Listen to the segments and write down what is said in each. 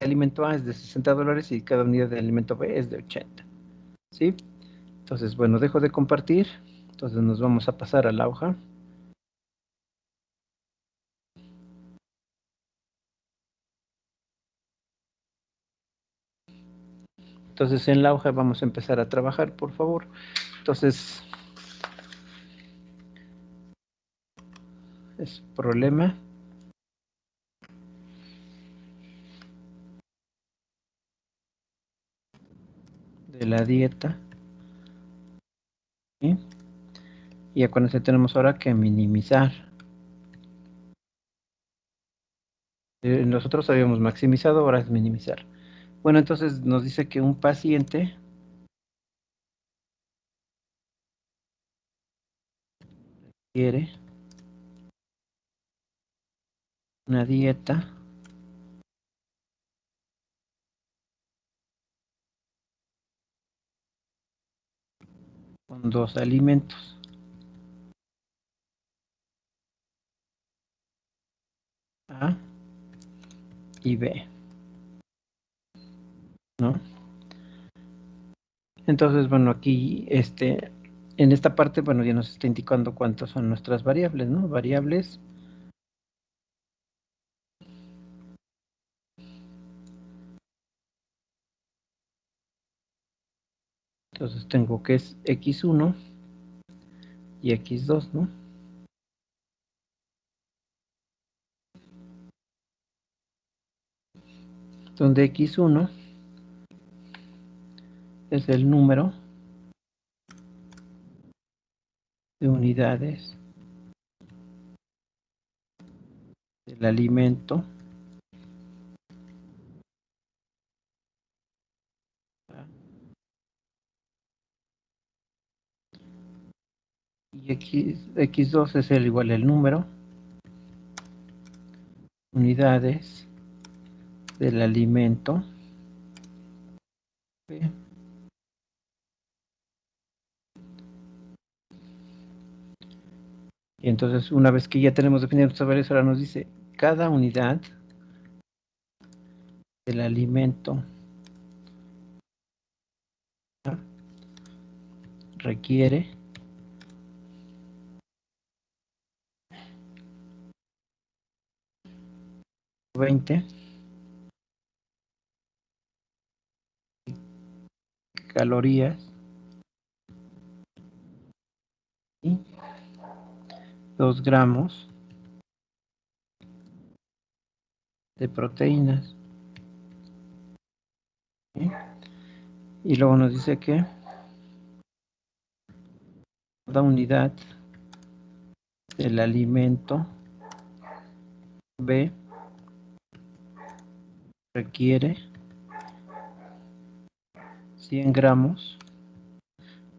alimento A es de $60 y cada unidad de alimento B es de 80, ¿sí? Entonces, bueno, dejo de compartir. Entonces nos vamos a pasar a la hoja. Entonces en la hoja vamos a empezar a trabajar, por favor. Entonces, es problema de la dieta. ¿Sí? Y acuérdense, tenemos ahora que minimizar. Nosotros habíamos maximizado, ahora es minimizar. Bueno, entonces nos dice que un paciente quiere una dieta con 2 alimentos, A y B, ¿no? Entonces, bueno, aquí, en esta parte, bueno, ya nos está indicando cuántas son nuestras variables, ¿no? Variables. Entonces tengo que es X1 y X2, ¿no? Donde X1 es el número de unidades del alimento y X2 es el número unidades del alimento B. Y entonces, una vez que ya tenemos definido nuestras variables, ahora nos dice cada unidad del alimento A requiere 20 calorías y 2 gramos de proteínas. ¿Sí? Y luego nos dice que cada unidad del alimento B requiere 100 gramos,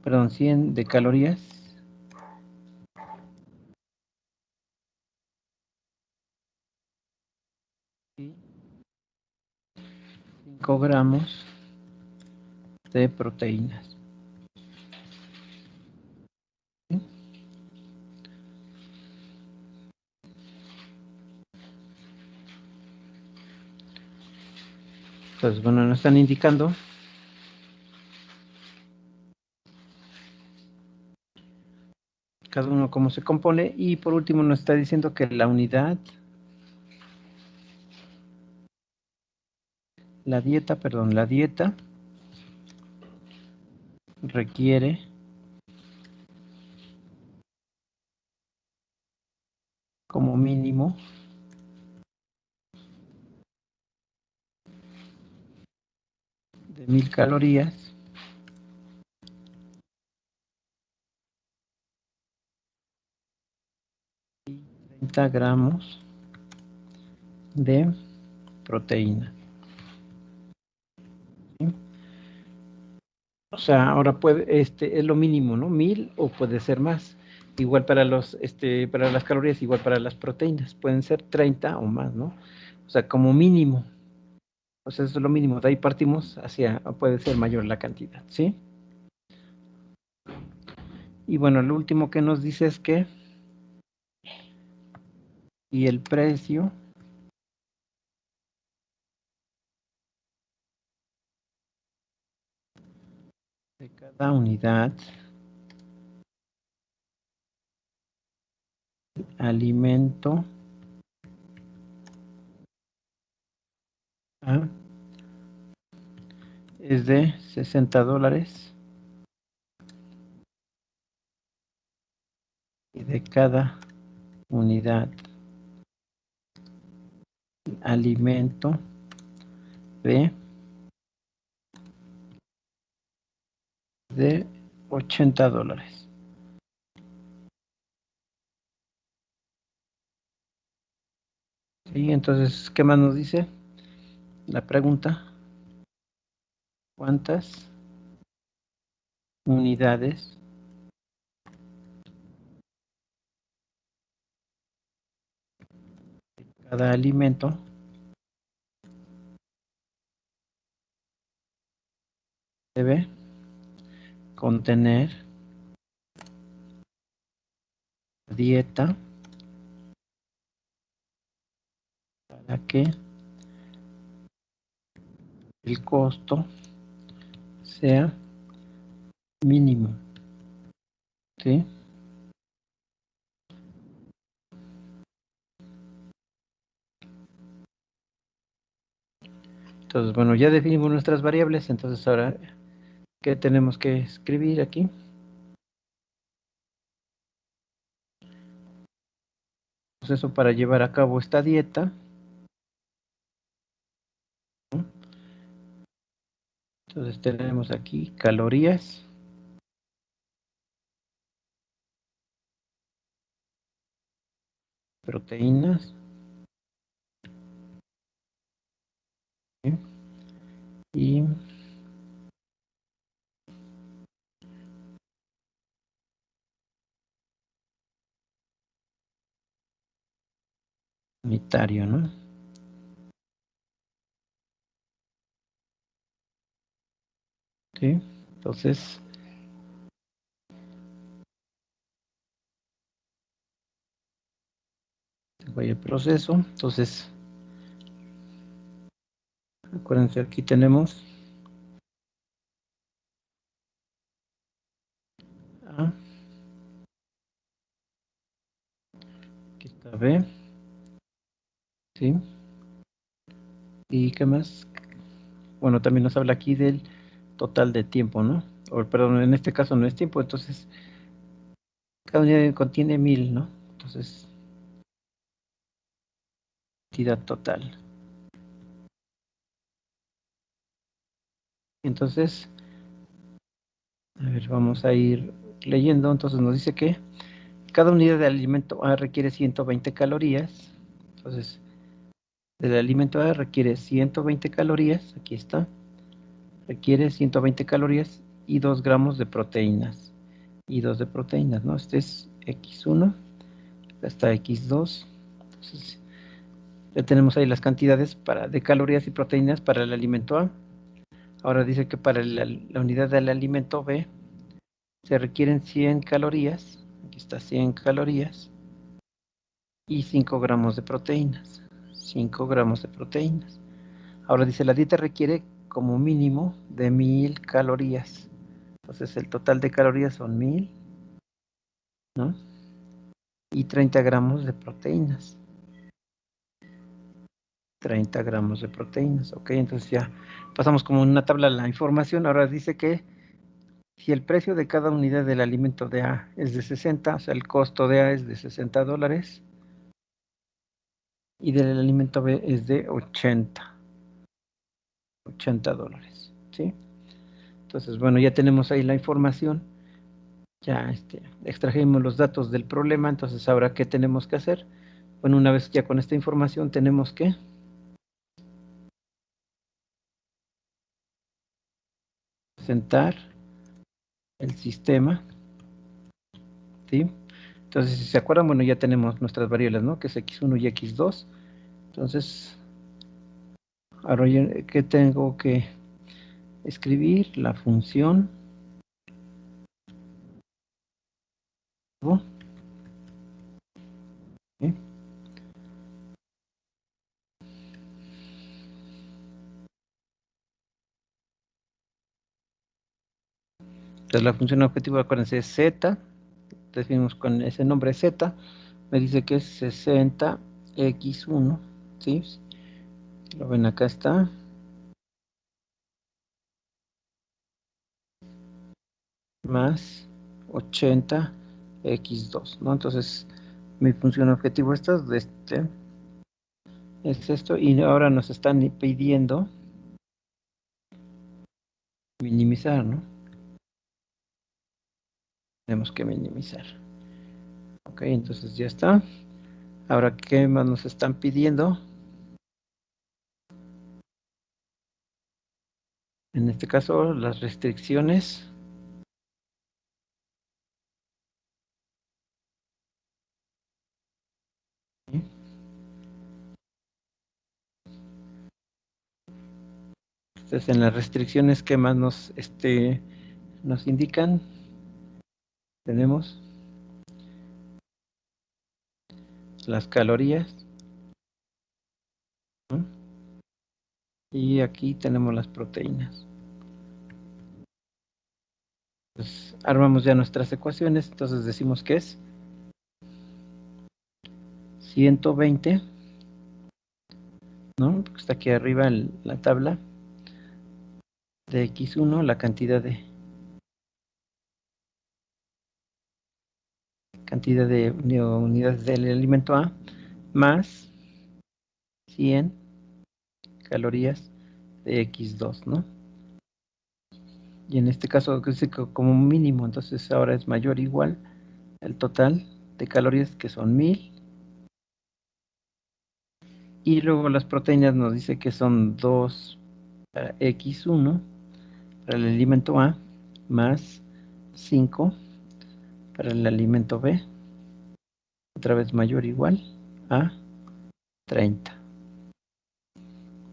perdón, 100 de calorías y 5 gramos de proteínas. ¿Sí? Entonces, bueno, nos están indicando cada uno cómo se compone y por último nos está diciendo que la unidad, la dieta requiere como mínimo 1000 calorías y 30 gramos de proteína. ¿Sí? O sea, ahora puede, es lo mínimo, ¿no? 1000 o puede ser más. Igual para para las calorías, igual para las proteínas. Pueden ser 30 o más, ¿no? O sea, como mínimo. O sea, eso es lo mínimo. De ahí partimos hacia, puede ser mayor la cantidad, ¿sí? Y bueno, lo último que nos dice es que, y el precio de cada unidad de alimento A es de $60 y de cada unidad de alimento B de $80. ¿Sí? Entonces, ¿qué más nos dice la pregunta? ¿Cuántas unidades cada alimento debe contener la dieta para que el costo sea mínimo? ¿Sí? Entonces, bueno, ya definimos nuestras variables, entonces ahora, ¿qué tenemos que escribir aquí? Pues eso para llevar a cabo esta dieta, ¿no? Entonces tenemos aquí calorías, proteínas, ¿sí? Y unitario, ¿no? ¿Sí? Entonces, voy al proceso. Entonces, acuérdense, aquí tenemos A, aquí está B, ¿sí? ¿Y qué más? Bueno, también nos habla aquí del total de tiempo, ¿no? O, perdón, en este caso no es tiempo, entonces cada unidad contiene 1000, ¿no? Entonces, cantidad total. Entonces, a ver, vamos a ir leyendo. Entonces nos dice que cada unidad de alimento A requiere 120 calorías. Entonces, el alimento A requiere 120 calorías. Aquí está. Requiere 120 calorías y 2 gramos de proteínas. Y 2 de proteínas, ¿no? Este es X1, hasta X2. Entonces, ya tenemos ahí las cantidades de calorías y proteínas para el alimento A. Ahora dice que para la unidad del alimento B se requieren 100 calorías. Aquí está 100 calorías y 5 gramos de proteínas. 5 gramos de proteínas. Ahora dice, la dieta requiere como mínimo de 1000 calorías. Entonces el total de calorías son 1000, ¿no? Y 30 gramos de proteínas. 30 gramos de proteínas, ok. Entonces ya pasamos como en una tabla la información. Ahora dice que si el precio de cada unidad del alimento de A es de 60, o sea, el costo de A es de $60 y del alimento B es de $80, ¿sí? Entonces, bueno, ya tenemos ahí la información, ya extrajimos los datos del problema, entonces ahora, ¿qué tenemos que hacer? Bueno, una vez ya con esta información tenemos que presentar el sistema, ¿sí? Entonces, si se acuerdan, bueno, ya tenemos nuestras variables, ¿no? Que es X1 y X2. Entonces, ahora, ¿qué tengo que escribir? La función, ¿sí? Entonces la función objetivo, acuérdense, es z, definimos con ese nombre z, me dice que es 60x1, ¿sí? Lo ven, acá está, más 80x2, ¿no? Entonces, mi función objetivo es esto, y ahora nos están pidiendo minimizar, ¿no? Tenemos que minimizar. Ok, entonces ya está. Ahora, ¿qué más nos están pidiendo? En este caso, las restricciones. ¿Sí? Entonces, en las restricciones, ¿qué más nos indican? Tenemos las calorías, ¿no? Y aquí tenemos las proteínas. Pues armamos ya nuestras ecuaciones, entonces decimos que es 120, ¿no? Porque está aquí arriba en la tabla de X1, la cantidad de unidades del alimento A, más 100 calorías de X2, ¿no? Y en este caso como mínimo, entonces ahora es mayor o igual el total de calorías, que son 1000, y luego las proteínas nos dice que son 2 para X1 para el alimento A, más 5 para el alimento B, otra vez mayor o igual a 30.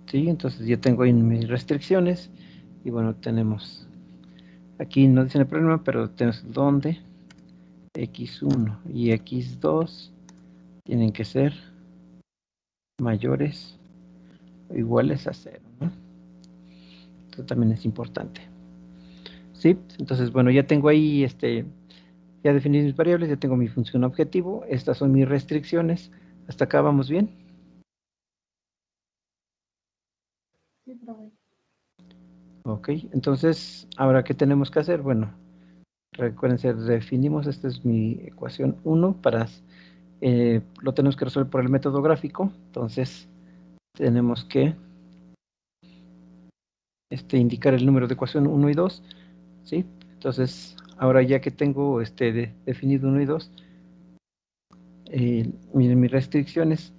¿Sí? Entonces yo tengo ahí mis restricciones, y bueno, tenemos, aquí no dicen el problema, pero tenemos donde X1 y X2 tienen que ser mayores o iguales a 0, ¿no? Esto también es importante. ¿Sí? Entonces, bueno, ya tengo ahí, ya definí mis variables, ya tengo mi función objetivo, estas son mis restricciones. ¿Hasta acá vamos bien? Sí, profe. Ok, entonces, ¿ahora qué tenemos que hacer? Bueno, recuérdense, definimos, esta es mi ecuación 1, lo tenemos que resolver por el método gráfico, entonces tenemos que indicar el número de ecuación 1 y 2, ¿sí? Entonces, ahora ya que tengo definido 1 y 2, mis restricciones,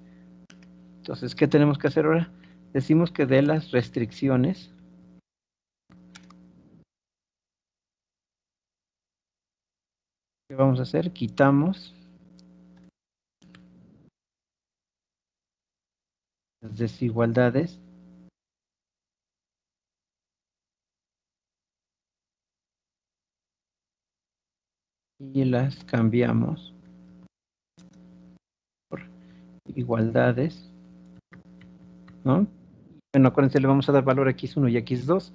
entonces, ¿qué tenemos que hacer ahora? Decimos que de las restricciones, ¿qué vamos a hacer? Quitamos las desigualdades y las cambiamos por igualdades, ¿no? Bueno, acuérdense, le vamos a dar valor a x1 y x2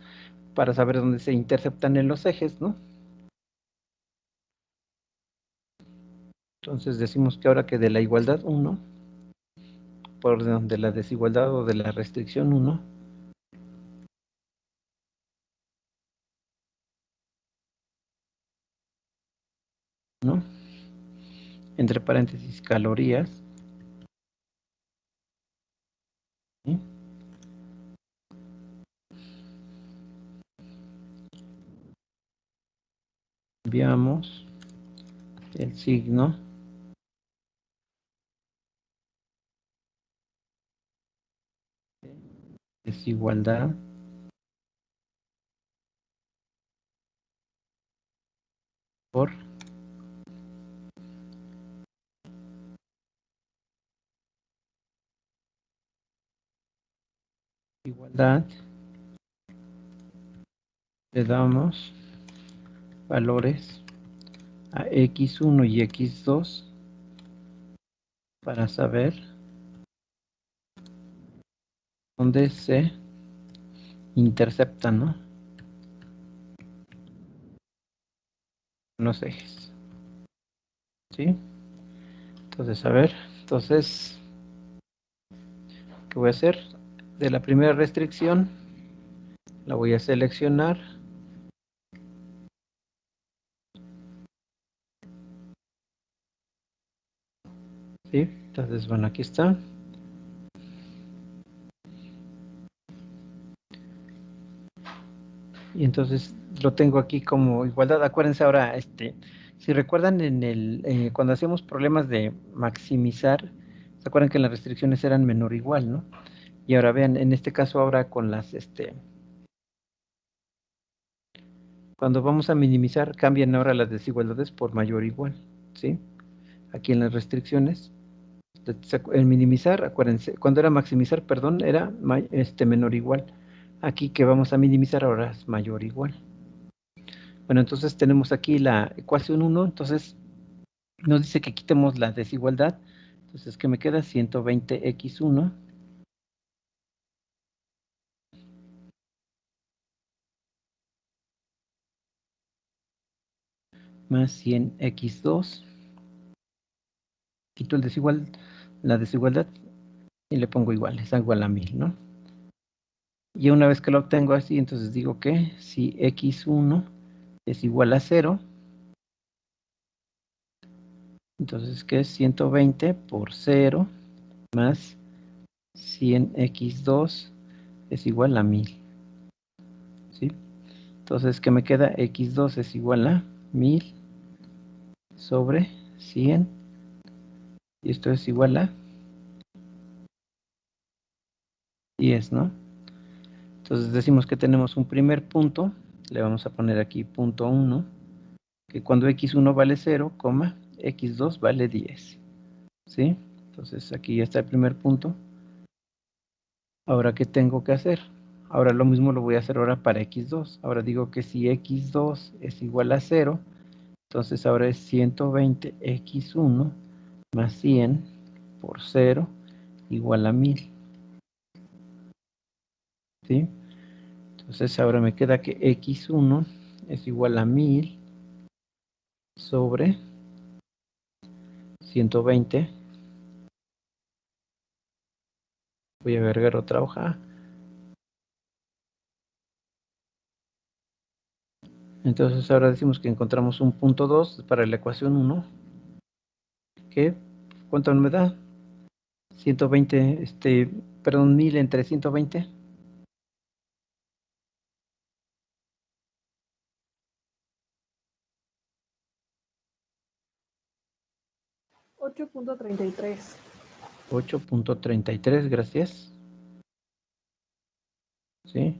para saber dónde se interceptan en los ejes, ¿no? Entonces decimos que ahora que de la igualdad 1, por de la desigualdad o de la restricción 1, ¿no? Entre paréntesis, calorías, ¿sí? Cambiamos el signo, desigualdad, por igualdad, le damos valores a x1 y x2 para saber dónde se interceptan, ¿no? los ejes. ¿Sí? Entonces, a ver, entonces, ¿qué voy a hacer? De la primera restricción, la voy a seleccionar. ¿Sí? Entonces, bueno, aquí está. Y entonces lo tengo aquí como igualdad. Acuérdense ahora, si recuerdan cuando hacíamos problemas de maximizar, se acuerdan que las restricciones eran menor o igual, ¿no? Y ahora vean, en este caso ahora con cuando vamos a minimizar, cambian ahora las desigualdades por mayor o igual, ¿sí? Aquí en las restricciones, en minimizar, acuérdense, cuando era maximizar, perdón, era menor o igual. Aquí que vamos a minimizar ahora es mayor o igual. Bueno, entonces tenemos aquí la ecuación 1, entonces nos dice que quitemos la desigualdad, entonces que me queda 120x1 más 100x2, quito la desigualdad y le pongo igual, es igual a 1000, ¿no? Y una vez que lo obtengo así, entonces digo que si x1 es igual a 0, entonces que es 120 por 0 más 100x2 es igual a 1000, ¿sí? Entonces, ¿qué me queda? x2 es igual a 1000 sobre 100, y esto es igual a 10, ¿no? Entonces decimos que tenemos un primer punto, le vamos a poner aquí punto 1, que cuando x1 vale 0, x2 vale 10, ¿sí? Entonces aquí ya está el primer punto. Ahora, ¿qué tengo que hacer? Ahora lo mismo lo voy a hacer ahora para x2. Ahora digo que si x2 es igual a 0, entonces ahora es 120x1 más 100 por 0 igual a 1000, ¿sí? Entonces ahora me queda que x1 es igual a 1000 sobre 120. Voy a agregar otra hoja. Entonces ahora decimos que encontramos un punto 2 para la ecuación 1. ¿Qué? ¿Cuánto me da? 120, perdón, 1000 entre 120. 8.33. 8.33, gracias. ¿Sí?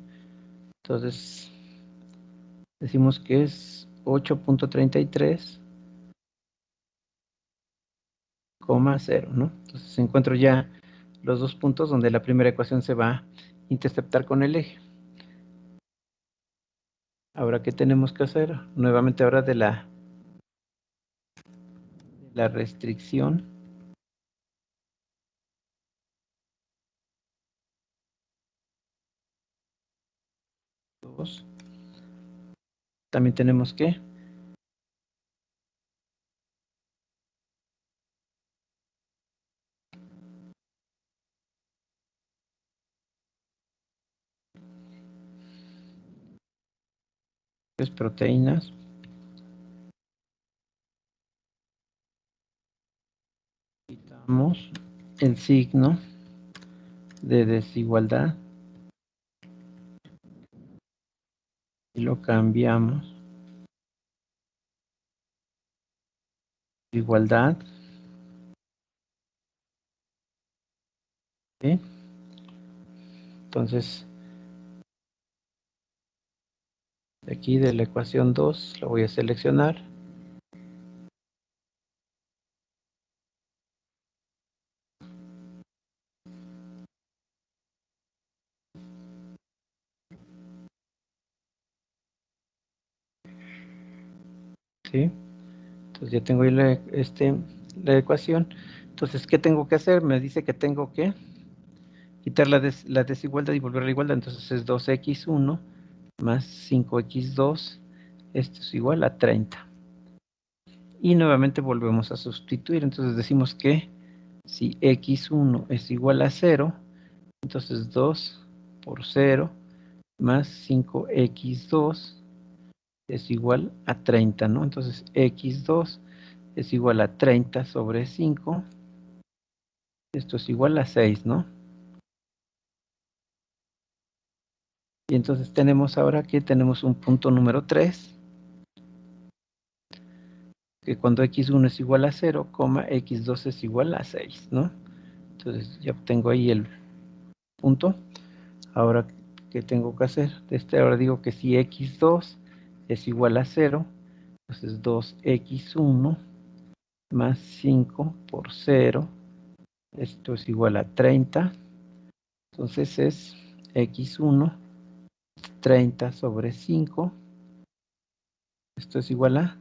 Entonces decimos que es 8.33, 0, ¿no? Entonces encuentro ya los dos puntos donde la primera ecuación se va a interceptar con el eje. Ahora, ¿qué tenemos que hacer? Nuevamente ahora de la restricción. También tenemos que proteínas. Quitamos el signo de desigualdad y lo cambiamos. Igualdad. ¿Sí? Entonces, de aquí de la ecuación 2 lo voy a seleccionar. ¿Sí? Entonces ya tengo ahí la ecuación. Entonces, ¿qué tengo que hacer? Me dice que tengo que quitar la desigualdad y volver a la igualdad. Entonces es 2x1 más 5x2. Esto es igual a 30. y nuevamente volvemos a sustituir. Entonces decimos que si x1 es igual a 0, entonces 2 por 0 más 5x2 es igual a 30, ¿no? Entonces x2 es igual a 30 sobre 5. Esto es igual a 6, ¿no? Y entonces tenemos ahora que tenemos un punto número 3, que cuando x1 es igual a 0, x2 es igual a 6, ¿no? Entonces ya obtengo ahí el punto. Ahora, ¿qué tengo que hacer? Ahora digo que si x2 es igual a 0, entonces 2x1 más 5 por 0, esto es igual a 30. Entonces es x1 30 sobre 5. Esto es igual a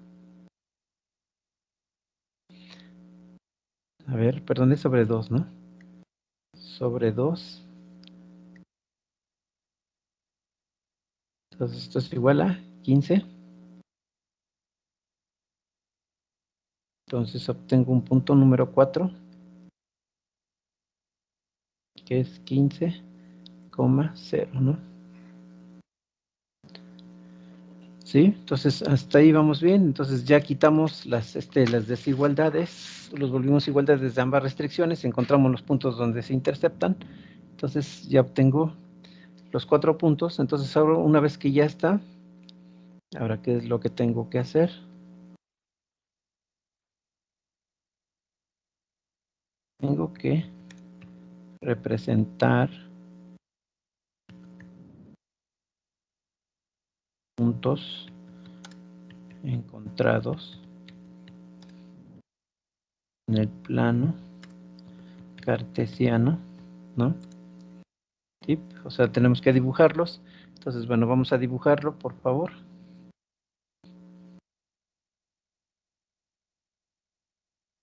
ver, perdón, es sobre 2, ¿no? Sobre 2. Entonces esto es igual a 15. Entonces obtengo un punto número 4, que es 15,0, ¿no? ¿Sí? Entonces hasta ahí vamos bien. Entonces ya quitamos las desigualdades, los volvimos igualdades de ambas restricciones, encontramos los puntos donde se interceptan. Entonces ya obtengo los 4 puntos. Entonces ahora, una vez que ya está, ahora ¿qué es lo que tengo que hacer? Tengo que representar puntos encontrados en el plano cartesiano, ¿no? ¿Sí? O sea, tenemos que dibujarlos. Entonces, bueno, vamos a dibujarlo, por favor.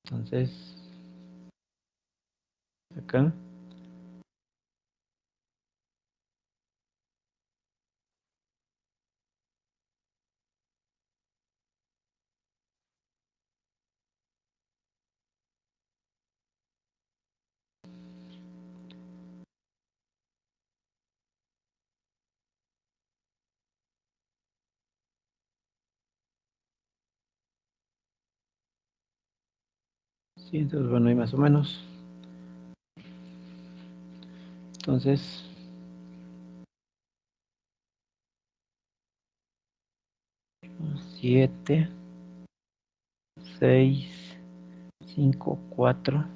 Entonces, acá. Sí, entonces, bueno, ahí más o menos. Entonces, 7, 6, 5, 4.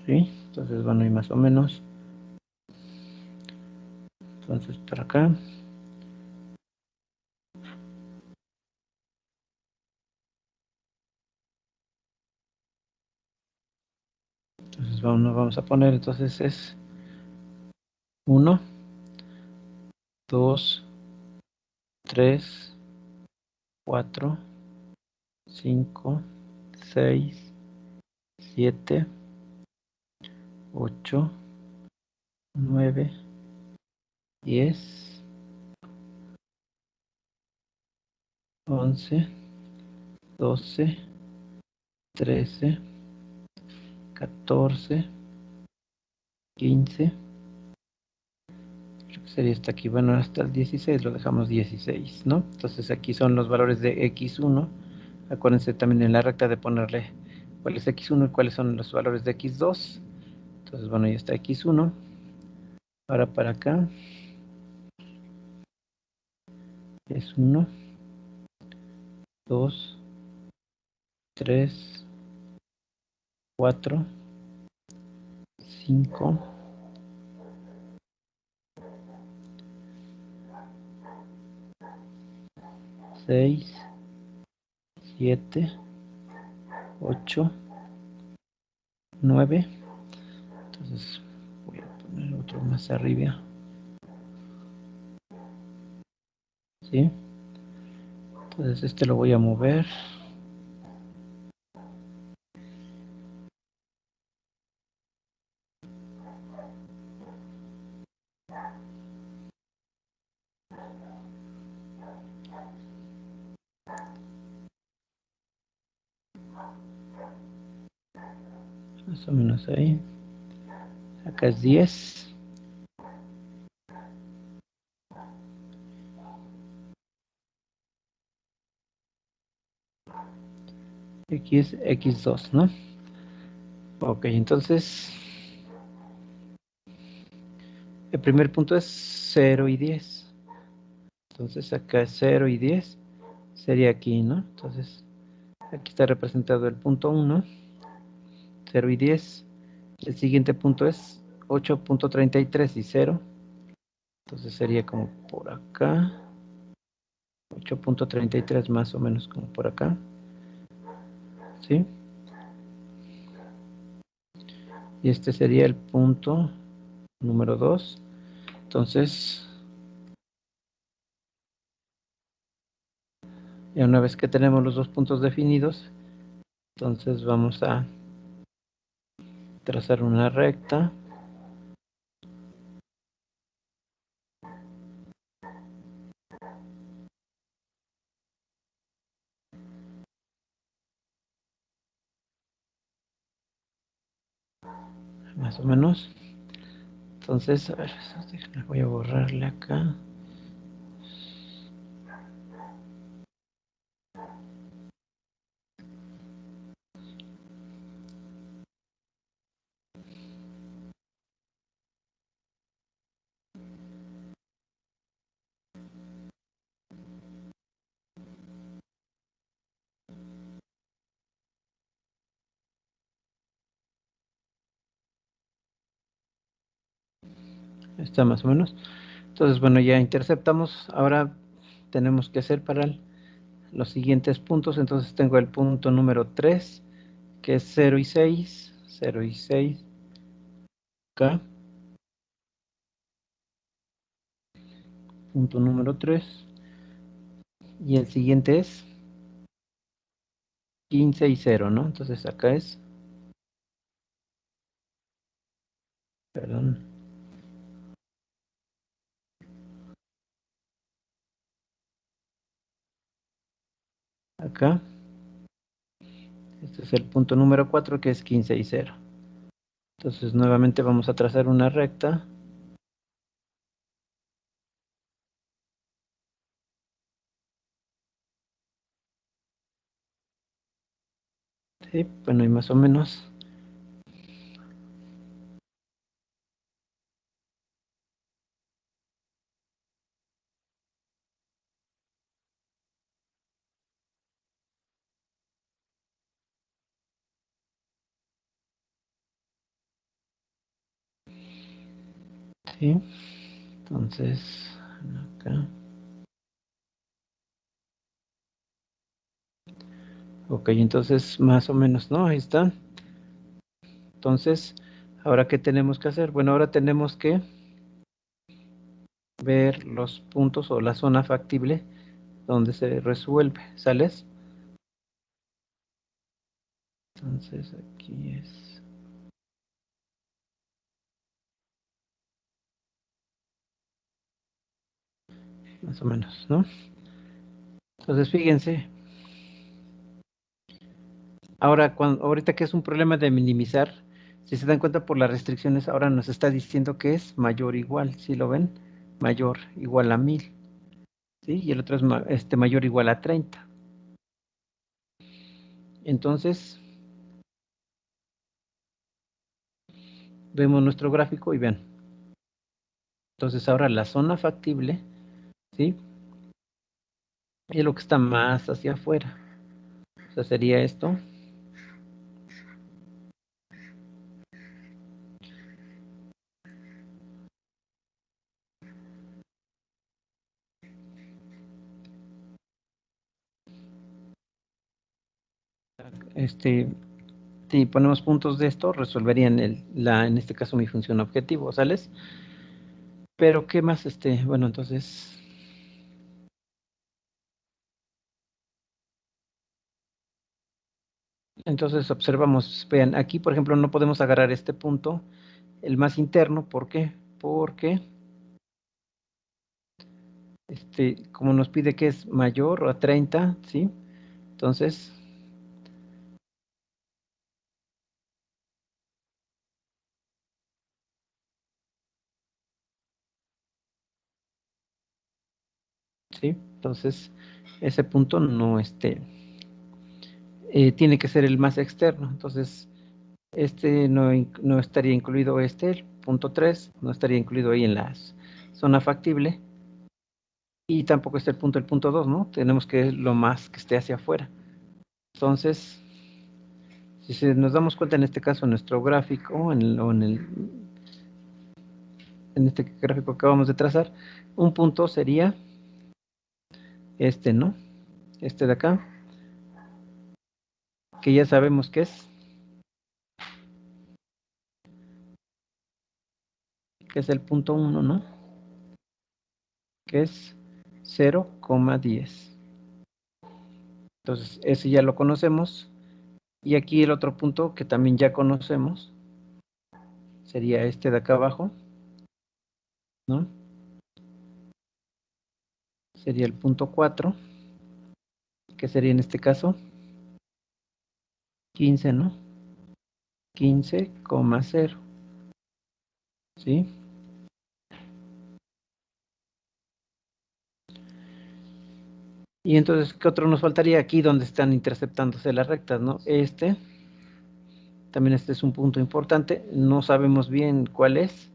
¿Sí? Entonces, bueno, ahí más o menos. Entonces, para acá. Entonces, vamos a poner, entonces es 1, 2, 3, 4, 5, 6, 7, 8, 9, 10, 11, 12, 13, 14, 15. Creo que sería hasta aquí. Bueno, hasta el 16 lo dejamos 16, ¿no? Entonces aquí son los valores de x1. Acuérdense también en la recta de ponerle cuál es x1 y cuáles son los valores de x2. Entonces, bueno, ya está x1. Ahora para acá es 1, 2, 3, 4, 5, 6, 7, 8, 9. Entonces voy a poner otro más arriba. ¿Sí? Entonces este lo voy a mover. más o menos ahí. Acá es 10. Aquí es x2, ¿no? Ok, entonces el primer punto es 0 y 10. Entonces acá es 0 y 10. Sería aquí, ¿no? Entonces aquí está representado el punto 1, 0 y 10. El siguiente punto es 8.33 y 0. Entonces sería como por acá. 8.33 más o menos como por acá. ¿Sí? Y este sería el punto número 2. Entonces, ya una vez que tenemos los dos puntos definidos, entonces vamos a trazar una recta. Más o menos. Entonces, a ver, voy a borrarle acá. Está más o menos. Entonces, bueno, ya interceptamos. Ahora tenemos que hacer para los siguientes puntos. Entonces tengo el punto número 3, que es 0 y 6. 0 y 6. Acá. Punto número 3. Y el siguiente es 15 y 0, ¿no? Entonces acá es, perdón, acá. Este es el punto número 4, que es 15 y 0. Entonces nuevamente vamos a trazar una recta. Sí, bueno, y más o menos. Sí, entonces acá. Ok, entonces más o menos, ¿no? Ahí está. Entonces, ¿ahora qué tenemos que hacer? Bueno, ahora tenemos que ver los puntos o la zona factible donde se resuelve, ¿sales? Entonces aquí es más o menos, ¿no? Entonces fíjense, ahora ahorita que es un problema de minimizar, si se dan cuenta por las restricciones, ahora nos está diciendo que es mayor o igual, ¿sí lo ven? Mayor igual a 1000, ¿sí? Y el otro es mayor o igual a 30. Entonces, vemos nuestro gráfico y vean. Entonces ahora la zona factible, ¿sí? Es lo que está más hacia afuera. O sea, sería esto. Si ponemos puntos de esto, resolverían en este caso mi función objetivo, ¿sales? Pero, ¿qué más? Bueno, entonces observamos, vean, aquí por ejemplo no podemos agarrar este punto, el más interno, ¿por qué? Porque, como nos pide que es mayor a 30, ¿sí? Entonces, ¿sí? Entonces, ese punto no tiene que ser el más externo. Entonces, no estaría incluido el punto 3, no estaría incluido ahí en la zona factible. Y tampoco está el punto 2, ¿no? Tenemos que lo más que esté hacia afuera. Entonces, si nos damos cuenta en este caso, nuestro gráfico, en este gráfico que acabamos de trazar, un punto sería ¿no? Este de acá, que ya sabemos que es el punto 1, ¿no? Que es 0,10. Entonces, ese ya lo conocemos. Y aquí el otro punto que también ya conocemos sería este de acá abajo, ¿no? Sería el punto 4, que sería en este caso 15, ¿no? 15,0, ¿sí? Y entonces, ¿qué otro nos faltaría? Aquí donde están interceptándose las rectas, ¿no? También este es un punto importante, no sabemos bien cuál es,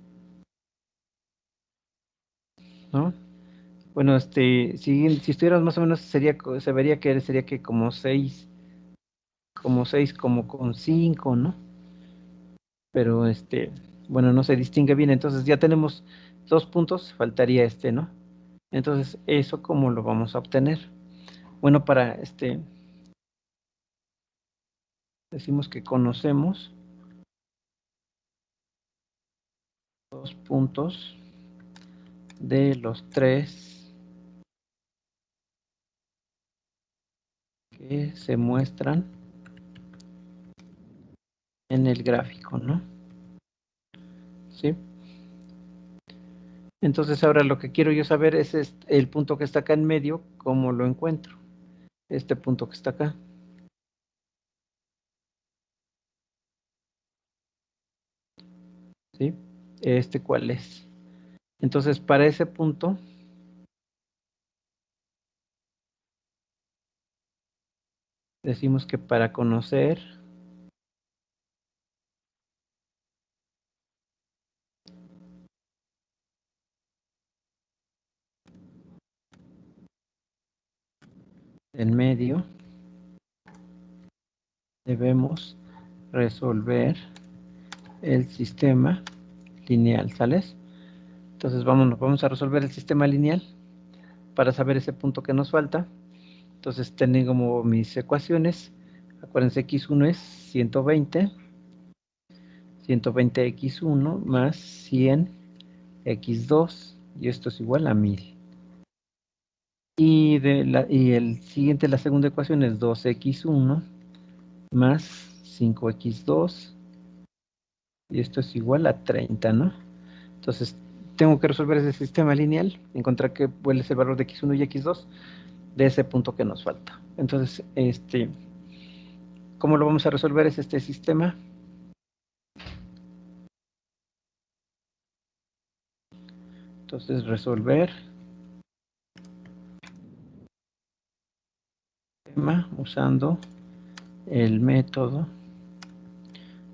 ¿no? Bueno, si estuviéramos más o menos, se vería que sería que como 6, como con 5, ¿no? Pero bueno, no se distingue bien, entonces ya tenemos 2 puntos, faltaría ¿no? Entonces, ¿eso cómo lo vamos a obtener? Bueno, para decimos que conocemos 2 puntos de los 3 que se muestran en el gráfico, ¿no? ¿Sí? Entonces ahora lo que quiero yo saber es el punto que está acá en medio, ¿cómo lo encuentro? Este punto que está acá. ¿Sí? ¿Cuál es? Entonces, para ese punto, decimos que para conocer el medio, debemos resolver el sistema lineal, ¿sales? Entonces vamos a resolver el sistema lineal para saber ese punto que nos falta. Entonces tengo como mis ecuaciones. Acuérdense, x1 es 120, 120x1 más 100x2, y esto es igual a 1000. Y el siguiente, la segunda ecuación es 2x1 más 5x2, y esto es igual a 30, ¿no? Entonces, tengo que resolver ese sistema lineal, encontrar cuál es el valor de x1 y x2 de ese punto que nos falta. Entonces, ¿cómo lo vamos a resolver? Es este sistema. Entonces, resolver sistema usando el método.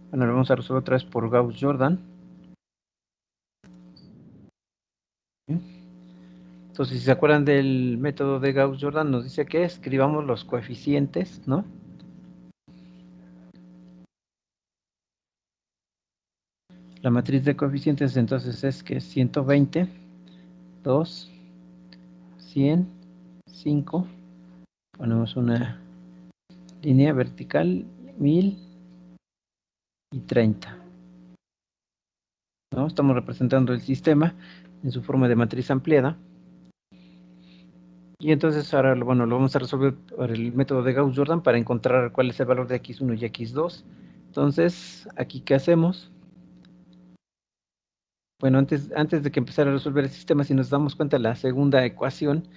Bueno, lo vamos a resolver otra vez por Gauss-Jordan. Entonces, si se acuerdan del método de Gauss-Jordan, nos dice que escribamos los coeficientes, ¿no? La matriz de coeficientes entonces es que 120, 2, 100, 5. Ponemos una línea vertical, 1000 y 30. ¿No? Estamos representando el sistema en su forma de matriz ampliada. Y entonces ahora, bueno, lo vamos a resolver por el método de Gauss-Jordan para encontrar cuál es el valor de x1 y x2. Entonces, aquí, ¿qué hacemos? Bueno, antes de que empezar a resolver el sistema, si nos damos cuenta, la segunda ecuación,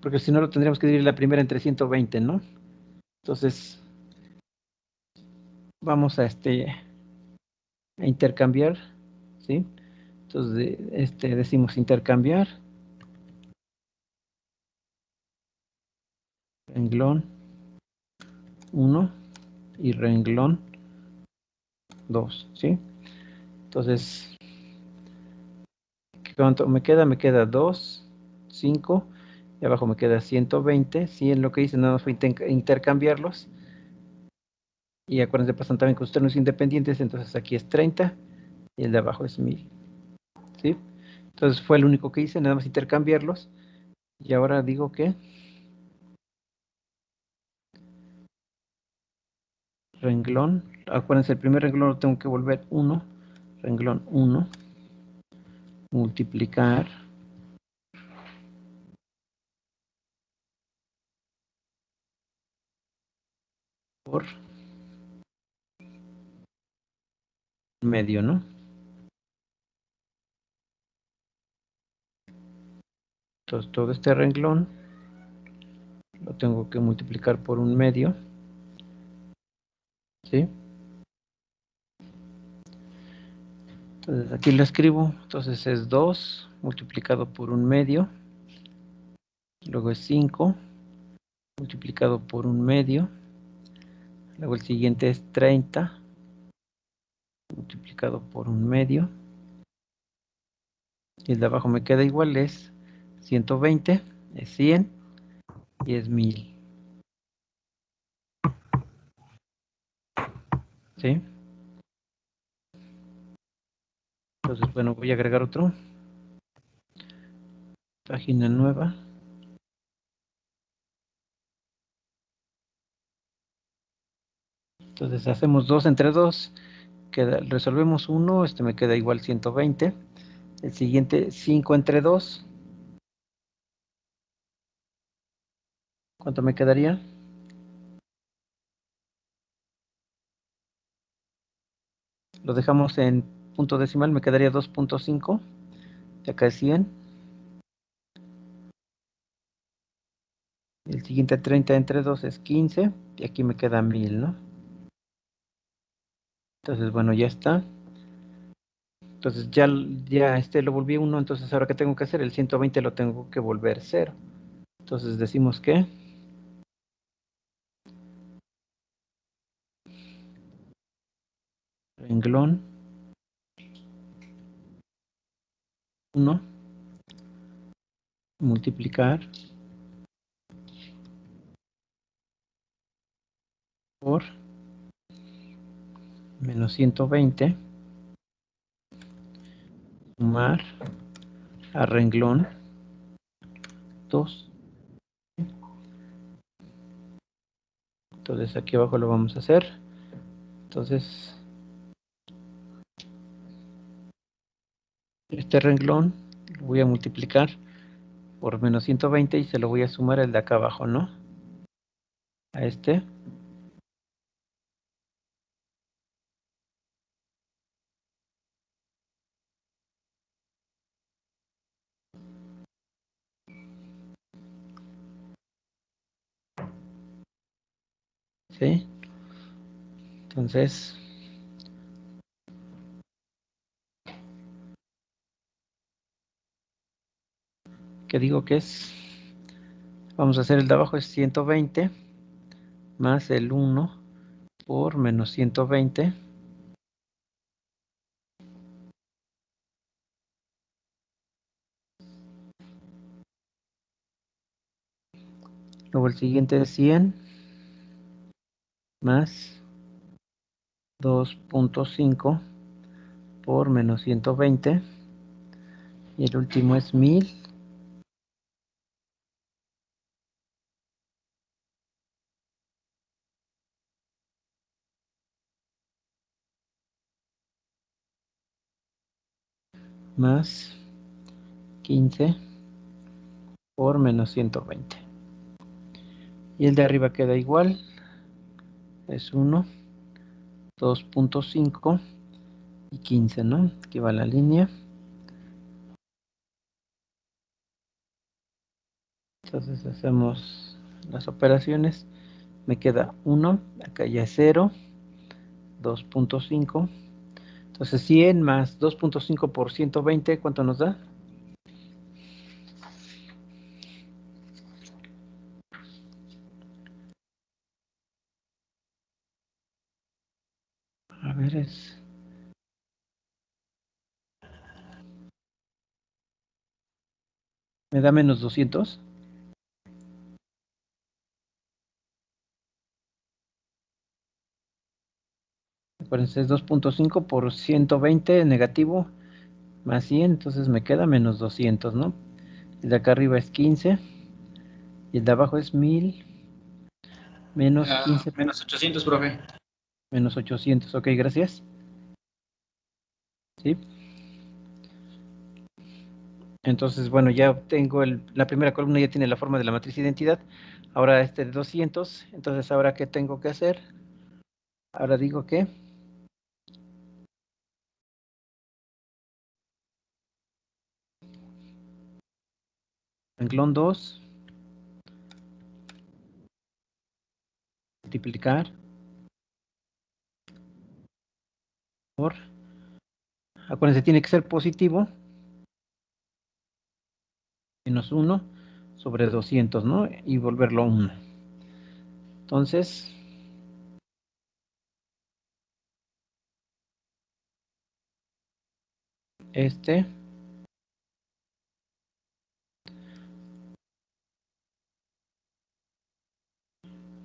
porque si no lo tendríamos que dividir la primera entre 120, ¿no? Entonces, vamos a intercambiar, ¿sí? Entonces, decimos intercambiar renglón 1 y renglón 2, ¿sí? Entonces, ¿cuánto me queda? Me queda 2, 5, y abajo me queda 120. Sí, en lo que hice nada más fue intercambiarlos. Y acuérdense, pasan también con términos independientes, entonces aquí es 30 y el de abajo es 1000, ¿sí? Entonces fue el único que hice, nada más intercambiarlos. Y ahora digo que renglón, acuérdense, el primer renglón lo tengo que volver 1, renglón 1, multiplicar por medio, ¿no? Entonces todo este renglón lo tengo que multiplicar por un medio, ¿sí? Entonces aquí lo escribo, entonces es 2 multiplicado por un medio, luego es 5 multiplicado por un medio, luego el siguiente es 30 multiplicado por un medio, y el de abajo me queda igual, es 120, es 100 y es 1000, ¿sí? Entonces, bueno, voy a agregar otro, página nueva. Entonces hacemos 2 entre 2, resolvemos 1, este me queda igual 120. El siguiente 5 entre 2, ¿cuánto me quedaría? Lo dejamos en punto decimal, me quedaría 2.5, y acá es 100. El siguiente 30 entre 2 es 15, y aquí me queda 1000, ¿no? Entonces, bueno, ya está. Entonces ya lo volví 1, entonces ahora ¿qué tengo que hacer? El 120 lo tengo que volver 0. Entonces decimos que renglón 1 multiplicar por menos 120 sumar a renglón 2. Entonces aquí abajo lo vamos a hacer. Entonces este renglón lo voy a multiplicar por menos 120 y se lo voy a sumar el de acá abajo, ¿no? A este. ¿Sí? Entonces, ¿qué digo que es? Vamos a hacer el de abajo, es 120 más el 1 por menos 120. Luego el siguiente es 100 más 2.5 por menos 120. Y el último es 1000 más 15 por menos 120. Y el de arriba queda igual. Es 1, 2.5 y 15, ¿no? Aquí va la línea. Entonces hacemos las operaciones. Me queda 1, acá ya es 0, 2.5. Entonces 100 más 2.5 por 120, ¿cuánto nos da? A ver, es... ¿Me da menos 200? Acuérdense, es 2.5 por 120 negativo más 100, entonces me queda menos 200, ¿no? El de acá arriba es 15 y el de abajo es 1000 menos 15. Menos 800, profe. Menos 800, ok, gracias. ¿Sí? Entonces, bueno, ya tengo la primera columna, ya tiene la forma de la matriz de identidad. Ahora este de 200, entonces, ¿ahora qué tengo que hacer? Ahora digo que renglón 2, multiplicar por, acuérdense, tiene que ser positivo, menos 1 sobre 200, ¿no? Y volverlo 1. Entonces, este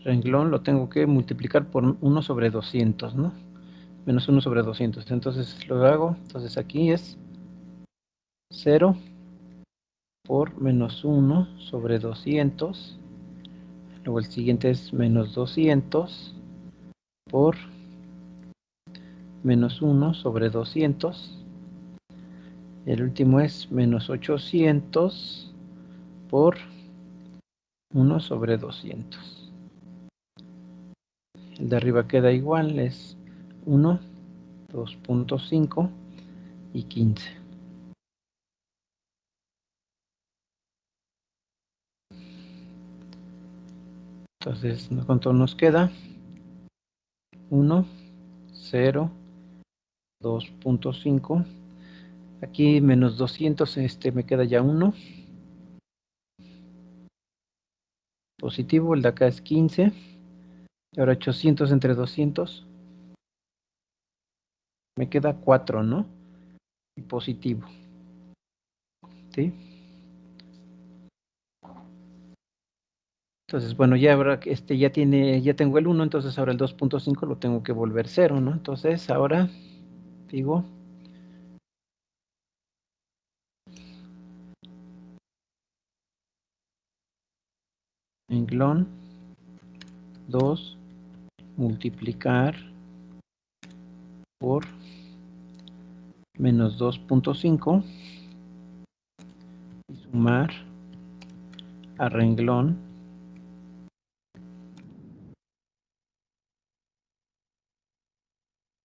renglón lo tengo que multiplicar por 1 sobre 200, ¿no? Menos 1 sobre 200. Entonces lo hago. Entonces aquí es 0 por menos 1 sobre 200. Luego el siguiente es menos 200 por menos 1 sobre 200. El último es menos 800 por 1 sobre 200. El de arriba queda igual, es 1, 2.5 y 15. Entonces, ¿cuánto nos queda? 1, 0, 2.5. Aquí menos 200, me queda ya 1. Positivo, el de acá es 15. Y ahora 800 entre 200. Me queda 4, ¿no? Y positivo. ¿Sí? Entonces, bueno, ya ahora ya tengo el 1, entonces ahora el 2.5 lo tengo que volver 0, ¿no? Entonces, ahora digo renglón 2 multiplicar por menos 2.5 y sumar a renglón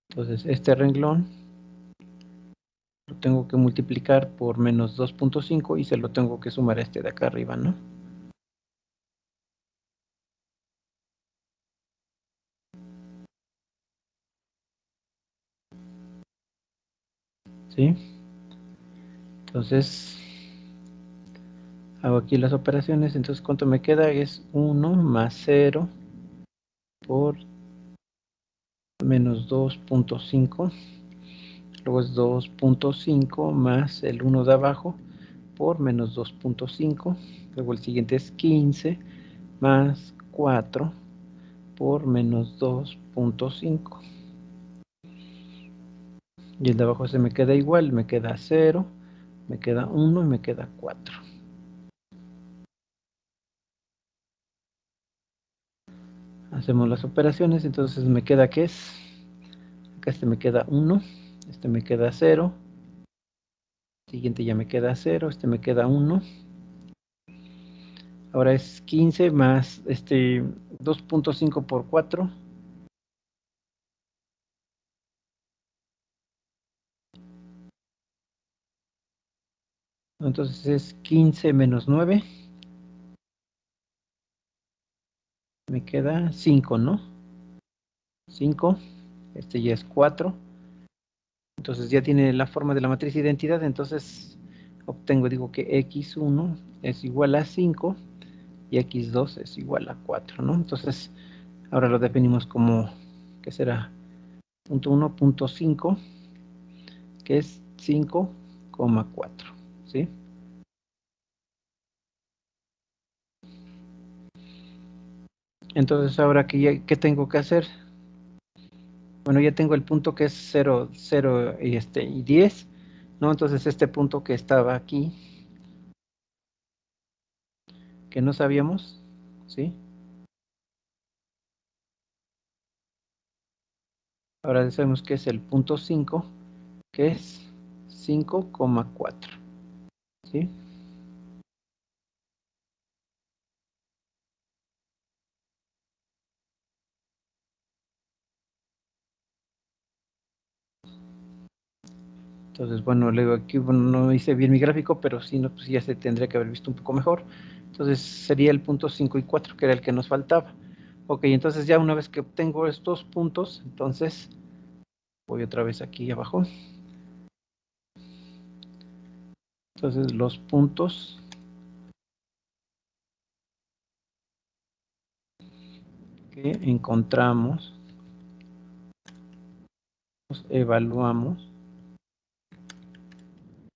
entonces este renglón lo tengo que multiplicar por menos 2.5 y se lo tengo que sumar a este de acá arriba, ¿no? ¿Sí? Entonces hago aquí las operaciones, entonces ¿cuánto me queda? Es 1 más 0 por menos 2.5, luego es 2.5 más el 1 de abajo por menos 2.5, luego el siguiente es 15 más 4 por menos 2.5 y el de abajo se me queda igual, me queda 0, me queda 1 y me queda 4. Hacemos las operaciones, entonces me queda que es, acá este me queda 1, este me queda 0, siguiente ya me queda 0, este me queda 1. Ahora es 15 más 2.5 por 4. Entonces es 15 menos 9. Me queda 5, ¿no? 5. Este ya es 4. Entonces ya tiene la forma de la matriz de identidad. Entonces obtengo, digo que x1 es igual a 5 y x2 es igual a 4, ¿no? Entonces ahora lo definimos como, ¿qué será? punto 1, punto 5, que es 5,4, ¿sí? Entonces, ahora, ¿qué tengo que hacer? Bueno, ya tengo el punto que es 0, 0 y 10, ¿no? Entonces, este punto que estaba aquí, que no sabíamos, ¿sí? Ahora sabemos que es el punto 5, que es 5,4, ¿sí? Entonces, bueno, luego aquí bueno, no hice bien mi gráfico, pero sí, no, pues ya se tendría que haber visto un poco mejor. Entonces, sería el punto 5 y 4, que era el que nos faltaba. Ok, entonces ya una vez que obtengo estos puntos, entonces voy otra vez aquí abajo. Entonces, los puntos que encontramos, los evaluamos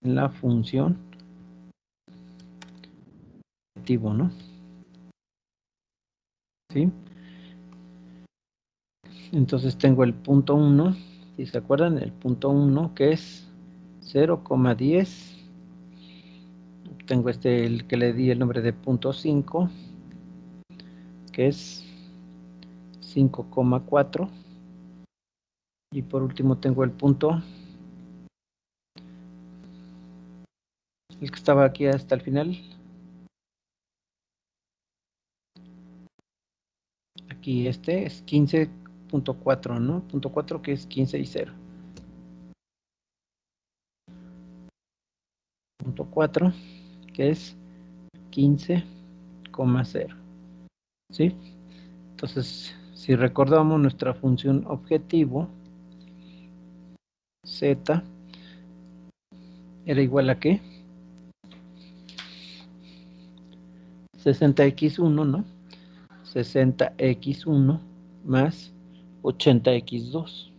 en la función objetivo, ¿no? ¿Sí? Entonces tengo el punto 1, si se acuerdan, el punto 1 que es 0,10. Tengo el que le di el nombre de punto 5, que es 5,4. Y por último tengo el punto, el que estaba aquí hasta el final. Aquí este es 15,4, ¿no? Punto 4 que es 15 y 0. Punto 4 que es 15,0. ¿Sí? Entonces, si recordamos nuestra función objetivo, z era igual a ¿qué? 60x1, ¿no? 60x1 más 80x2.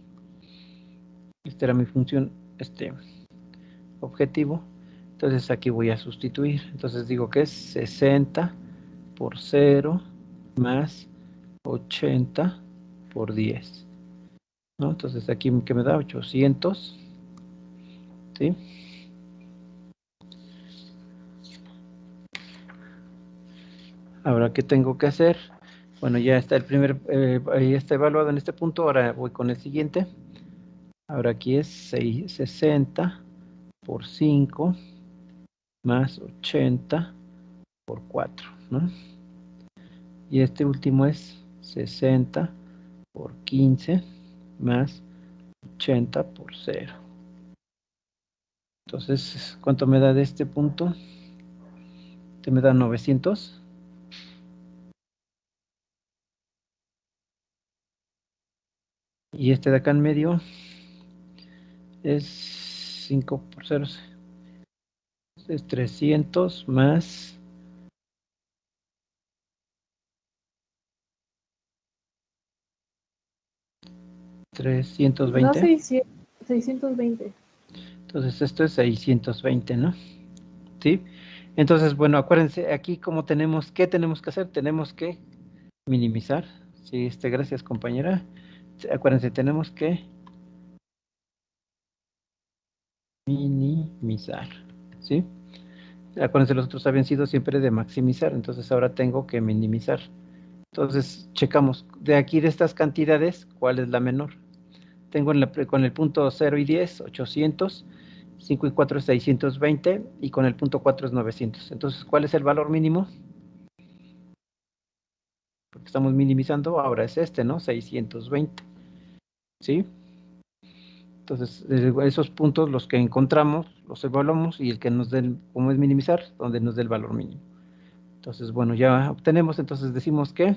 Esta era mi función objetivo. Entonces aquí voy a sustituir. Entonces digo que es 60 por 0 más 80 por 10, ¿no? Entonces aquí que me da 800, ¿sí? Ahora, ¿qué tengo que hacer? Bueno, ya está el primer, ya está evaluado en este punto. Ahora voy con el siguiente. Ahora aquí es 60 por 5 más 80 por 4, ¿no? Y este último es 60 por 15 más 80 por 0. Entonces, ¿cuánto me da de este punto? Este me da 900. Y este de acá en medio es 5 por 0. Es 300 más No, 320. 620. Entonces esto es 620, ¿no? ¿Sí? Entonces, bueno, acuérdense, aquí como tenemos, ¿qué tenemos que hacer? Tenemos que minimizar. Sí, gracias compañera. Acuérdense, tenemos que minimizar. ¿Sí? Acuérdense, los otros habían sido siempre de maximizar, entonces ahora tengo que minimizar. Entonces, checamos, de aquí de estas cantidades, ¿cuál es la menor? Tengo con el punto 0 y 10, 800, 5 y 4 es 620, y con el punto 4 es 900. Entonces, ¿cuál es el valor mínimo? Porque estamos minimizando, ahora es ¿no? 620, ¿sí? Entonces, esos puntos, los que encontramos, los evaluamos, y el que nos dé, como es minimizar, donde nos dé el valor mínimo. Entonces, bueno, ya obtenemos, entonces decimos que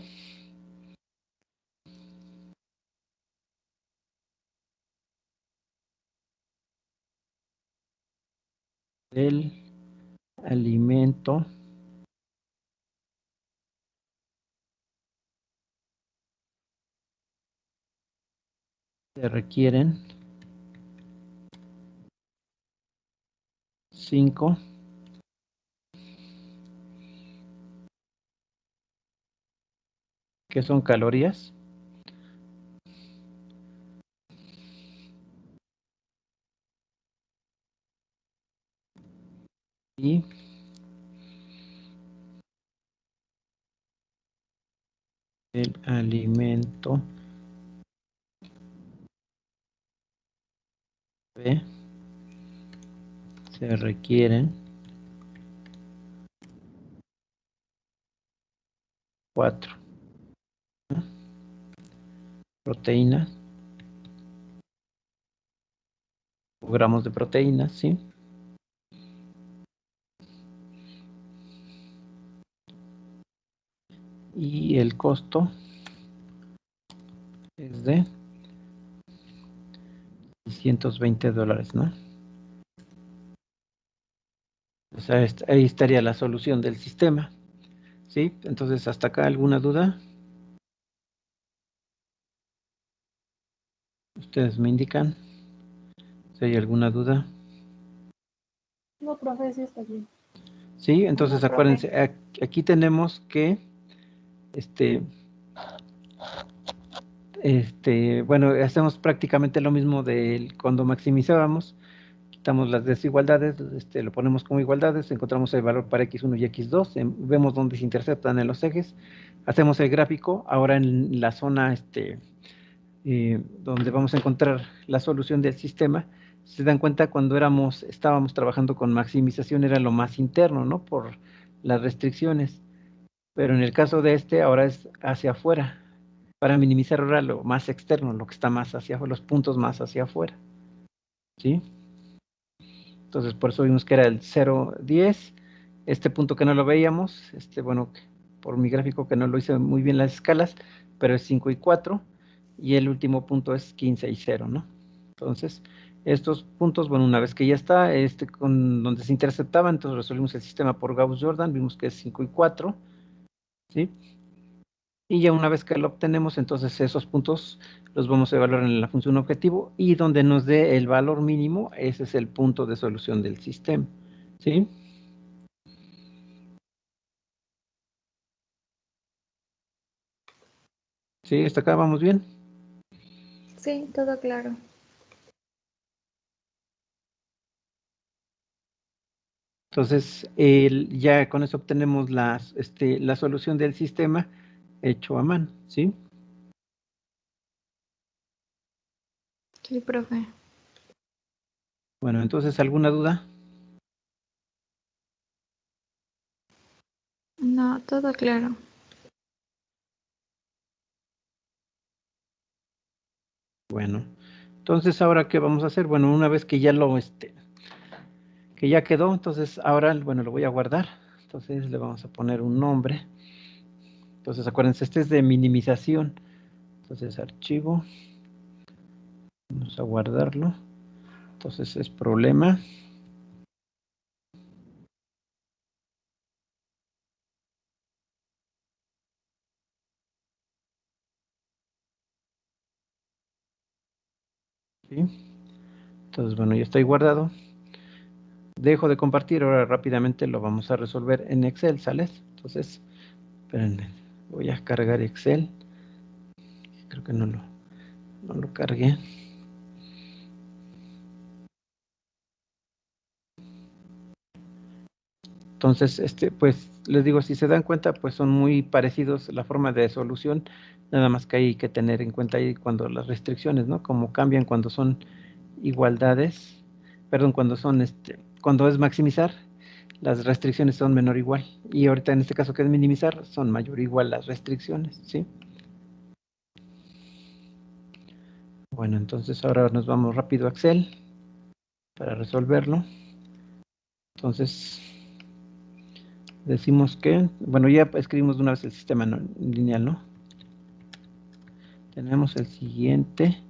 el alimento se requieren 5 que son calorías y el alimento B se requieren 4 proteínas o gramos de proteínas, ¿sí? Y el costo es de $620, ¿no? O sea, ahí estaría la solución del sistema, ¿sí? Entonces, ¿hasta acá alguna duda? Ustedes me indican si hay alguna duda. No, profe, sí está bien. Sí, entonces acuérdense, aquí tenemos que, bueno, hacemos prácticamente lo mismo de cuando maximizábamos, quitamos las desigualdades, lo ponemos como igualdades, encontramos el valor para x1 y x2, vemos dónde se interceptan en los ejes, hacemos el gráfico, ahora en la zona, donde vamos a encontrar la solución del sistema. Se dan cuenta cuando estábamos trabajando con maximización era lo más interno, ¿no? Por las restricciones. Pero en el caso de ahora es hacia afuera. Para minimizar ahora lo más externo, lo que está más hacia afuera, los puntos más hacia afuera. ¿Sí? Entonces por eso vimos que era el 0, 10. Este punto que no lo veíamos, bueno, por mi gráfico que no lo hice muy bien las escalas, pero es 5 y 4. Y el último punto es 15 y 0, ¿no? Entonces, estos puntos, bueno, una vez que ya está, con donde se interceptaba, entonces resolvimos el sistema por Gauss-Jordan, vimos que es 5 y 4, ¿sí? Y ya una vez que lo obtenemos, entonces esos puntos los vamos a evaluar en la función objetivo y donde nos dé el valor mínimo, ese es el punto de solución del sistema, ¿sí? ¿Sí? ¿Hasta acá vamos bien? Sí, todo claro. Entonces, ya con eso obtenemos la solución del sistema hecho a mano, ¿sí? Sí, profe. Bueno, entonces, ¿alguna duda? No, todo claro. Bueno, entonces, ¿ahora qué vamos a hacer? Bueno, una vez que ya que ya quedó, entonces, ahora, bueno, lo voy a guardar. Entonces, le vamos a poner un nombre. Entonces, acuérdense, este es de minimización. Entonces, archivo. Vamos a guardarlo. Entonces, es problema. ¿Sí? Entonces, bueno, ya estoy guardado. Dejo de compartir, ahora rápidamente lo vamos a resolver en Excel, ¿sales? Entonces, espérenme, voy a cargar Excel. Creo que no lo cargué. Entonces, pues les digo, si se dan cuenta, pues son muy parecidos la forma de solución, nada más que hay que tener en cuenta ahí cuando las restricciones, ¿no? Como cambian cuando son igualdades, perdón, cuando es maximizar, las restricciones son menor o igual. Y ahorita en este caso que es minimizar, son mayor o igual las restricciones, ¿sí? Bueno, entonces ahora nos vamos rápido a Excel para resolverlo. Entonces, decimos que, bueno, ya escribimos de una vez el sistema lineal, ¿no? Tenemos el siguiente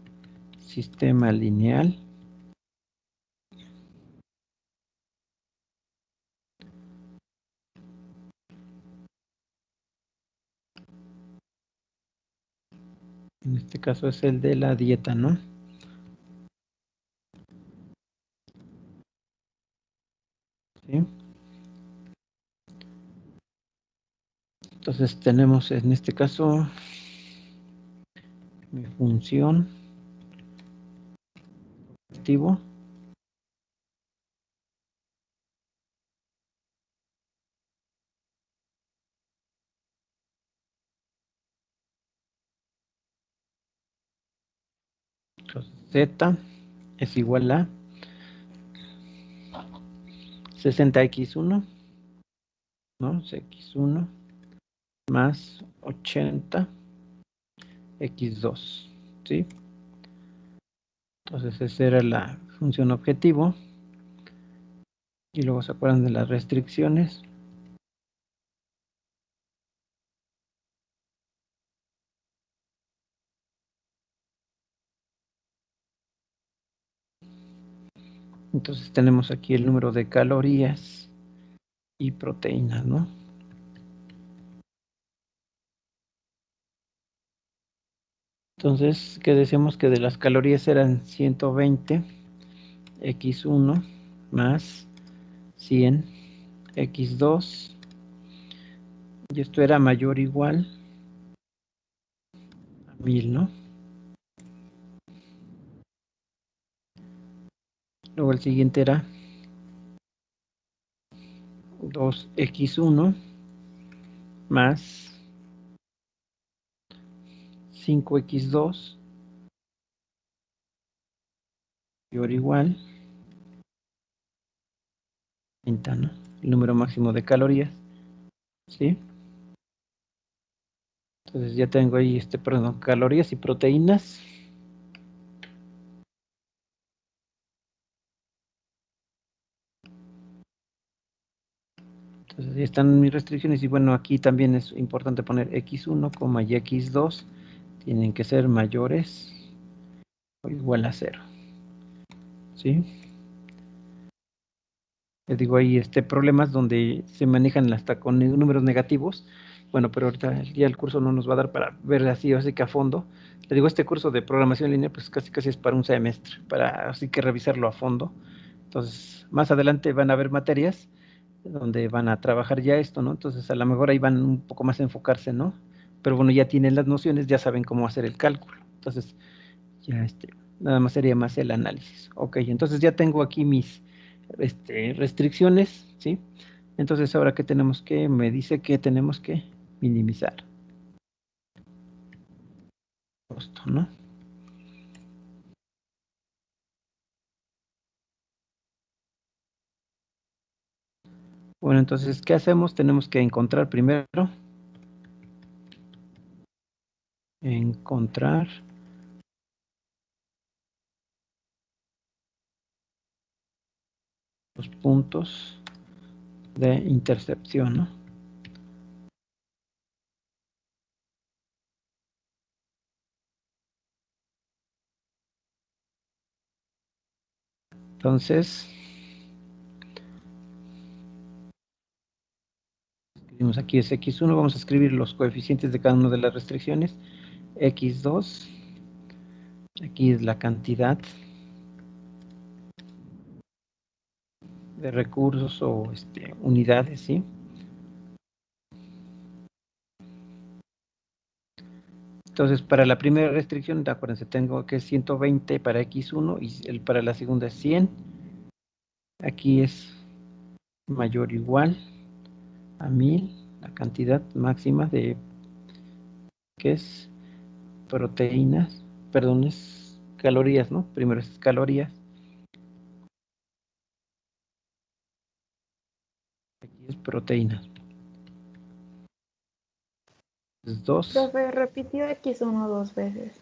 sistema lineal. En este caso es el de la dieta, ¿no? Entonces tenemos en este caso mi función objetivo. Entonces, z es igual a 60x1, ¿no? x1 más 80x2, ¿sí? Entonces esa era la función objetivo. Y luego se acuerdan de las restricciones. Entonces tenemos aquí el número de calorías y proteínas, ¿no? Entonces, que decíamos que de las calorías eran 120 x1 más 100 x2, y esto era mayor o igual a 1000, ¿no? Luego el siguiente era 2x1 más 5x2 mayor o igual a 30, ¿no? El número máximo de calorías, ¿sí? Entonces ya tengo ahí, perdón, calorías y proteínas. Entonces ya están mis restricciones y bueno, aquí también es importante poner x1, y x2 tienen que ser mayores o igual a 0, ¿sí? Les digo ahí problemas donde se manejan hasta con números negativos. Bueno, pero ahorita ya el curso no nos va a dar para ver así que a fondo. Les digo, este curso de programación en línea pues casi es para un semestre, para así que revisarlo a fondo. Entonces, más adelante van a haber materias donde van a trabajar ya esto, ¿no? Entonces, a lo mejor ahí van un poco más a enfocarse, ¿no? Pero bueno, ya tienen las nociones, ya saben cómo hacer el cálculo. Entonces, ya nada más sería más el análisis. Ok, entonces ya tengo aquí mis restricciones, ¿sí? Entonces, ahora que tenemos que, me dice que tenemos que minimizar costo, ¿no? Bueno, entonces, ¿qué hacemos? Tenemos que encontrar primero, encontrar los puntos de intercepción, ¿no? Entonces, escribimos aquí es x1, vamos a escribir los coeficientes de cada una de las restricciones, x2, aquí es la cantidad de recursos o unidades, ¿sí? Entonces, para la primera restricción, acuérdense, tengo que es 120 para x1 y para la segunda es 100. Aquí es mayor o igual a 1000, la cantidad máxima de, que es proteínas, perdón, es calorías, ¿no? Primero es calorías. Aquí es proteínas. Es 2. Profe, repitió X1 dos veces.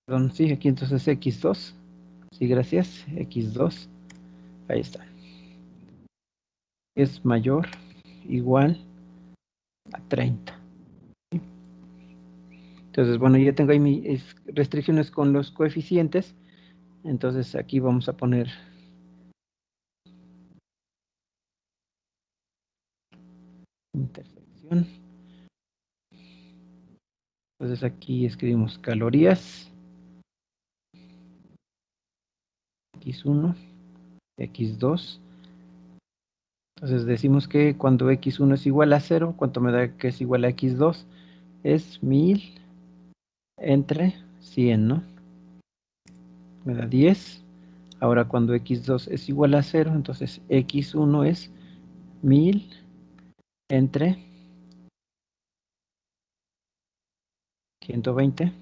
Perdón, sí, aquí entonces x2. Sí, gracias. x2. Ahí está. Es mayor, igual a 30. Entonces, bueno, ya tengo ahí mis restricciones con los coeficientes. Entonces, aquí vamos a poner intersección. Entonces, aquí escribimos calorías. x1, x2. Entonces decimos que cuando x1 es igual a 0, ¿cuánto me da que es igual a x2? Es 1000 entre 100, ¿no? Me da 10. Ahora cuando x2 es igual a 0, entonces x1 es 1000 entre 120,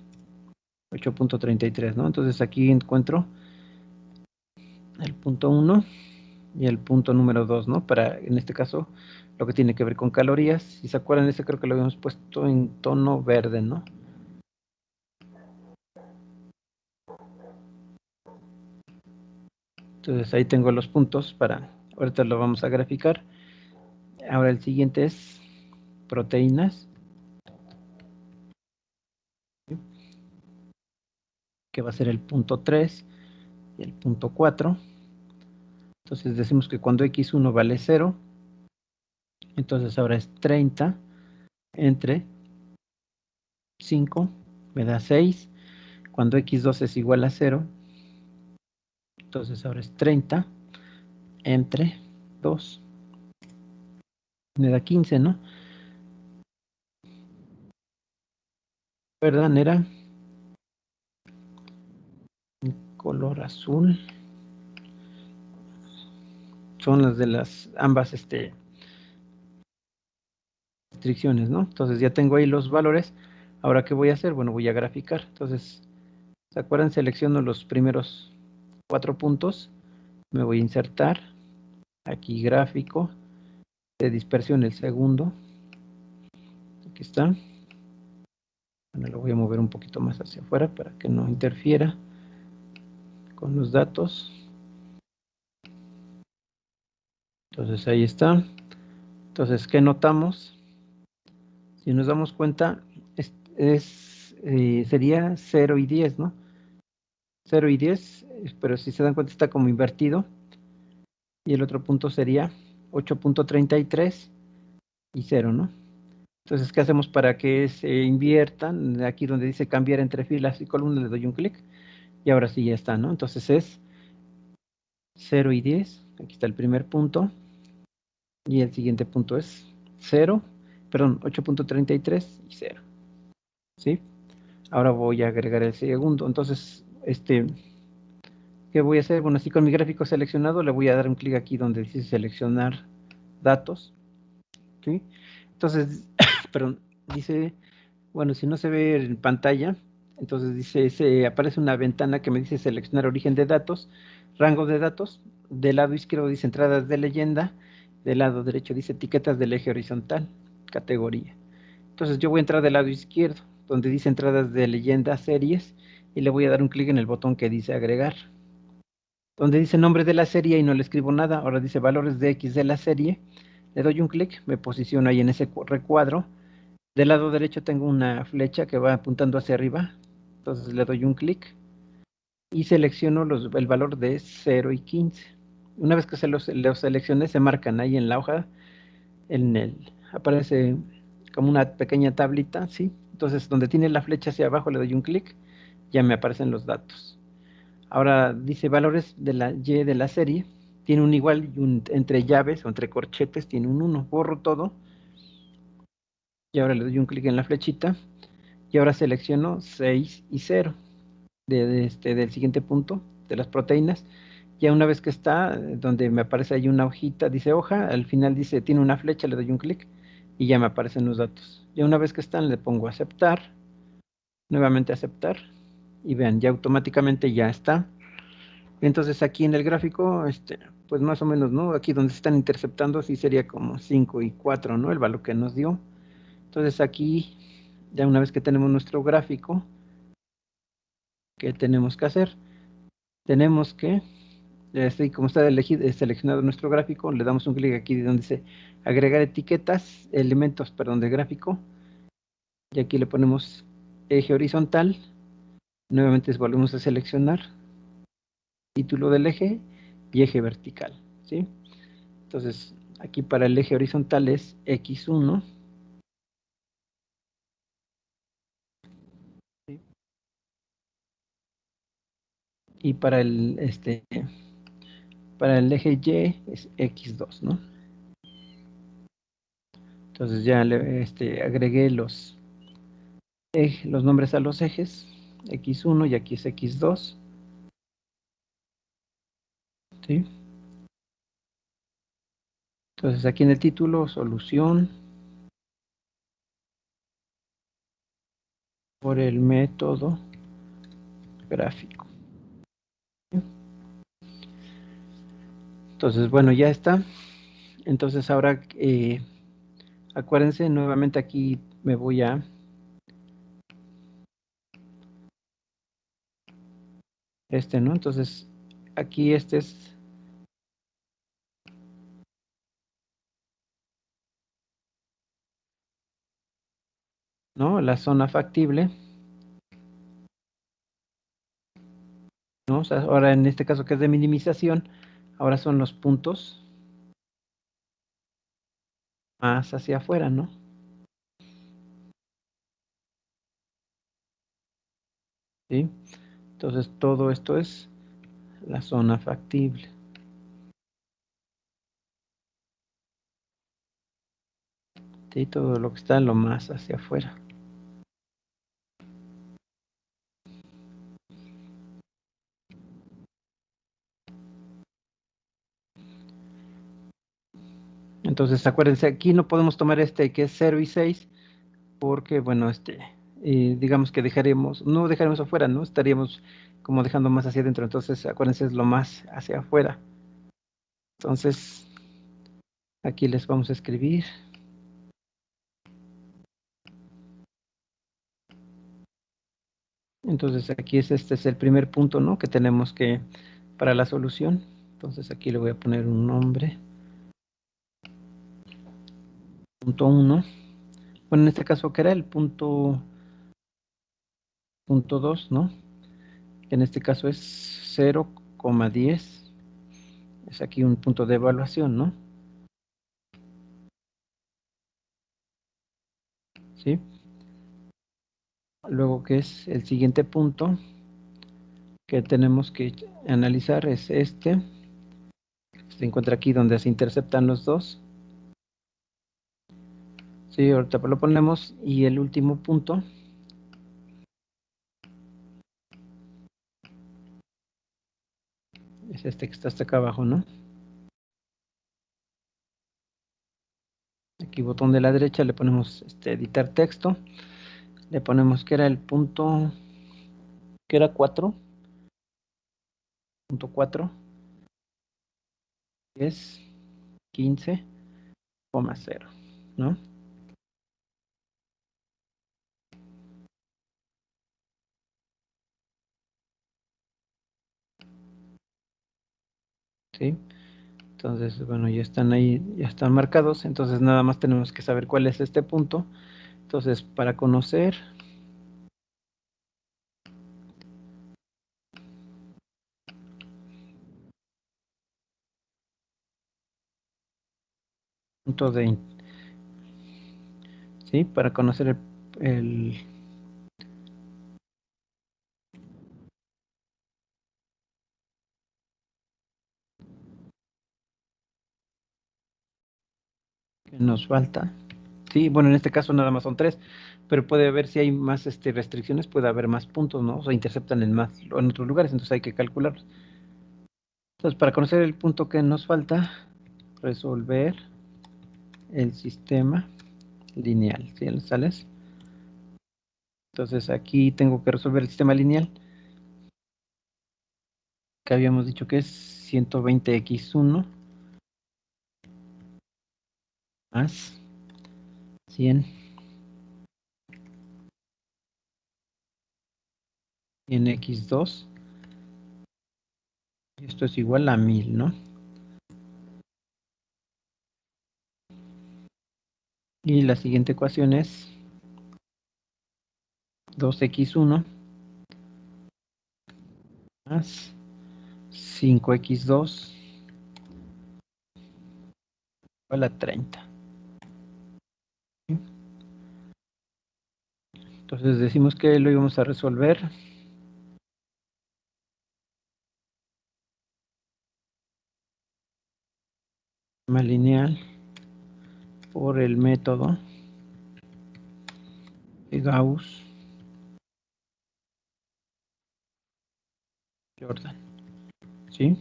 8.33, ¿no? Entonces aquí encuentro el punto 1 y el punto número 2, ¿no? Para, en este caso, lo que tiene que ver con calorías. Si se acuerdan, ese creo que lo habíamos puesto en tono verde, ¿no? Entonces ahí tengo los puntos para, ahorita lo vamos a graficar. Ahora el siguiente es proteínas, que va a ser el punto 3 y el punto 4. Entonces decimos que cuando x1 vale 0, entonces ahora es 30 entre 5, me da 6. Cuando x2 es igual a 0, entonces ahora es 30 entre 2, me da 15, ¿no? ¿Verdad? Era color azul. Son las de las ambas restricciones, ¿no? Entonces ya tengo ahí los valores. Ahora, ¿qué voy a hacer? Bueno, voy a graficar. Entonces, ¿se acuerdan? Selecciono los primeros 4 puntos. Me voy a insertar. Aquí gráfico de dispersión el segundo. Aquí está. Bueno, lo voy a mover un poquito más hacia afuera para que no interfiera con los datos. Entonces ahí está. Entonces, ¿qué notamos? Si nos damos cuenta, sería 0 y 10, ¿no? 0 y 10, pero si se dan cuenta está como invertido. Y el otro punto sería 8.33 y 0, ¿no? Entonces, ¿qué hacemos para que se inviertan? Aquí donde dice cambiar entre filas y columnas, le doy un clic y ahora sí ya está, ¿no? Entonces es 0 y 10, aquí está el primer punto y el siguiente punto es 0, perdón, 8.33 y 0, ¿sí? Ahora voy a agregar el segundo, entonces, ¿qué voy a hacer? Bueno, así con mi gráfico seleccionado le voy a dar un clic aquí donde dice seleccionar datos, ¿sí? Entonces, perdón, dice, bueno, si no se ve en pantalla, entonces dice, aparece una ventana que me dice seleccionar origen de datos, rango de datos, del lado izquierdo dice entradas de leyenda, del lado derecho dice etiquetas del eje horizontal, categoría. Entonces yo voy a entrar del lado izquierdo, donde dice entradas de leyenda, series, y le voy a dar un clic en el botón que dice agregar. Donde dice nombre de la serie y no le escribo nada, ahora dice valores de X de la serie, le doy un clic, me posiciono ahí en ese recuadro. Del lado derecho tengo una flecha que va apuntando hacia arriba, entonces le doy un clic y selecciono el valor de 0 y 15. Una vez que los seleccioné, se marcan ahí en la hoja, aparece como una pequeña tablita, ¿sí? Entonces, donde tiene la flecha hacia abajo, le doy un clic, ya me aparecen los datos. Ahora dice valores de la Y de la serie, tiene un igual y entre llaves o entre corchetes tiene un 1. Borro todo y ahora le doy un clic en la flechita y ahora selecciono 6 y 0 del siguiente punto de las proteínas. Ya una vez que está, donde me aparece ahí una hojita, dice hoja, al final dice tiene una flecha, le doy un clic y ya me aparecen los datos. Ya una vez que están, le pongo aceptar, nuevamente aceptar y vean, ya automáticamente ya está. Entonces aquí en el gráfico, pues más o menos, ¿no? Aquí donde se están interceptando, sí sería como 5 y 4, ¿no? El valor que nos dio. Entonces aquí, ya una vez que tenemos nuestro gráfico, ¿qué tenemos que hacer? Tenemos que, como está seleccionado nuestro gráfico, le damos un clic aquí donde dice agregar etiquetas, elementos, perdón, de gráfico, y aquí le ponemos eje horizontal, nuevamente volvemos a seleccionar título del eje y eje vertical, ¿sí? Entonces, aquí para el eje horizontal es X1, ¿sí? Y para el eje Y es X2, ¿no? Entonces ya le agregué los nombres a los ejes, X1 y aquí es X2. ¿Sí? Entonces aquí en el título, solución por el método gráfico. Entonces, bueno, ya está. Entonces ahora, acuérdense, nuevamente aquí me voy a... ¿no? Entonces, aquí es... ¿no? La zona factible. ¿No? O sea, ahora en este caso que es de minimización, ahora son los puntos más hacia afuera, ¿no? ¿Sí? Entonces todo esto es la zona factible. ¿Sí? Todo lo que está lo más hacia afuera. Entonces acuérdense, aquí no podemos tomar este que es 0 y 6 porque, bueno, digamos que no dejaremos afuera, ¿no? Estaríamos como dejando más hacia adentro. Entonces acuérdense, es lo más hacia afuera. Entonces, aquí les vamos a escribir. Entonces aquí este es el primer punto, ¿no? Que tenemos que para la solución. Entonces aquí le voy a poner un nombre. Punto 1. Bueno, en este caso, ¿qué era el punto 2, ¿no? En este caso es 0,10. Es aquí un punto de evaluación, ¿no? ¿Sí? Luego, ¿qué es el siguiente punto que tenemos que analizar? Es este. Se encuentra aquí donde se interceptan los dos. Sí, ahorita lo ponemos. Y el último punto es este que está hasta acá abajo, ¿no? Aquí botón de la derecha le ponemos editar texto. Le ponemos que era el punto, que era 4. Punto 4 es 15,0, ¿no? ¿Sí? Entonces, bueno, ya están ahí, ya están marcados. Entonces, nada más tenemos que saber cuál es este punto. Entonces, para conocer punto de, ¿sí? Para conocer el que nos falta. Sí, bueno, en este caso nada más son 3, pero puede haber, si hay más restricciones, puede haber más puntos, ¿no? O sea, interceptan en otros lugares, entonces hay que calcularlos. Entonces, para conocer el punto que nos falta, resolver el sistema lineal, ¿sí? ¿Sales? Entonces, aquí tengo que resolver el sistema lineal, que habíamos dicho que es 120x1 más 100 en x2. Esto es igual a 1000, ¿no? Y la siguiente ecuación es 2x1 más 5x2 igual a 30. Entonces decimos que lo íbamos a resolver más lineal por el método de Gauss-Jordan, ¿sí?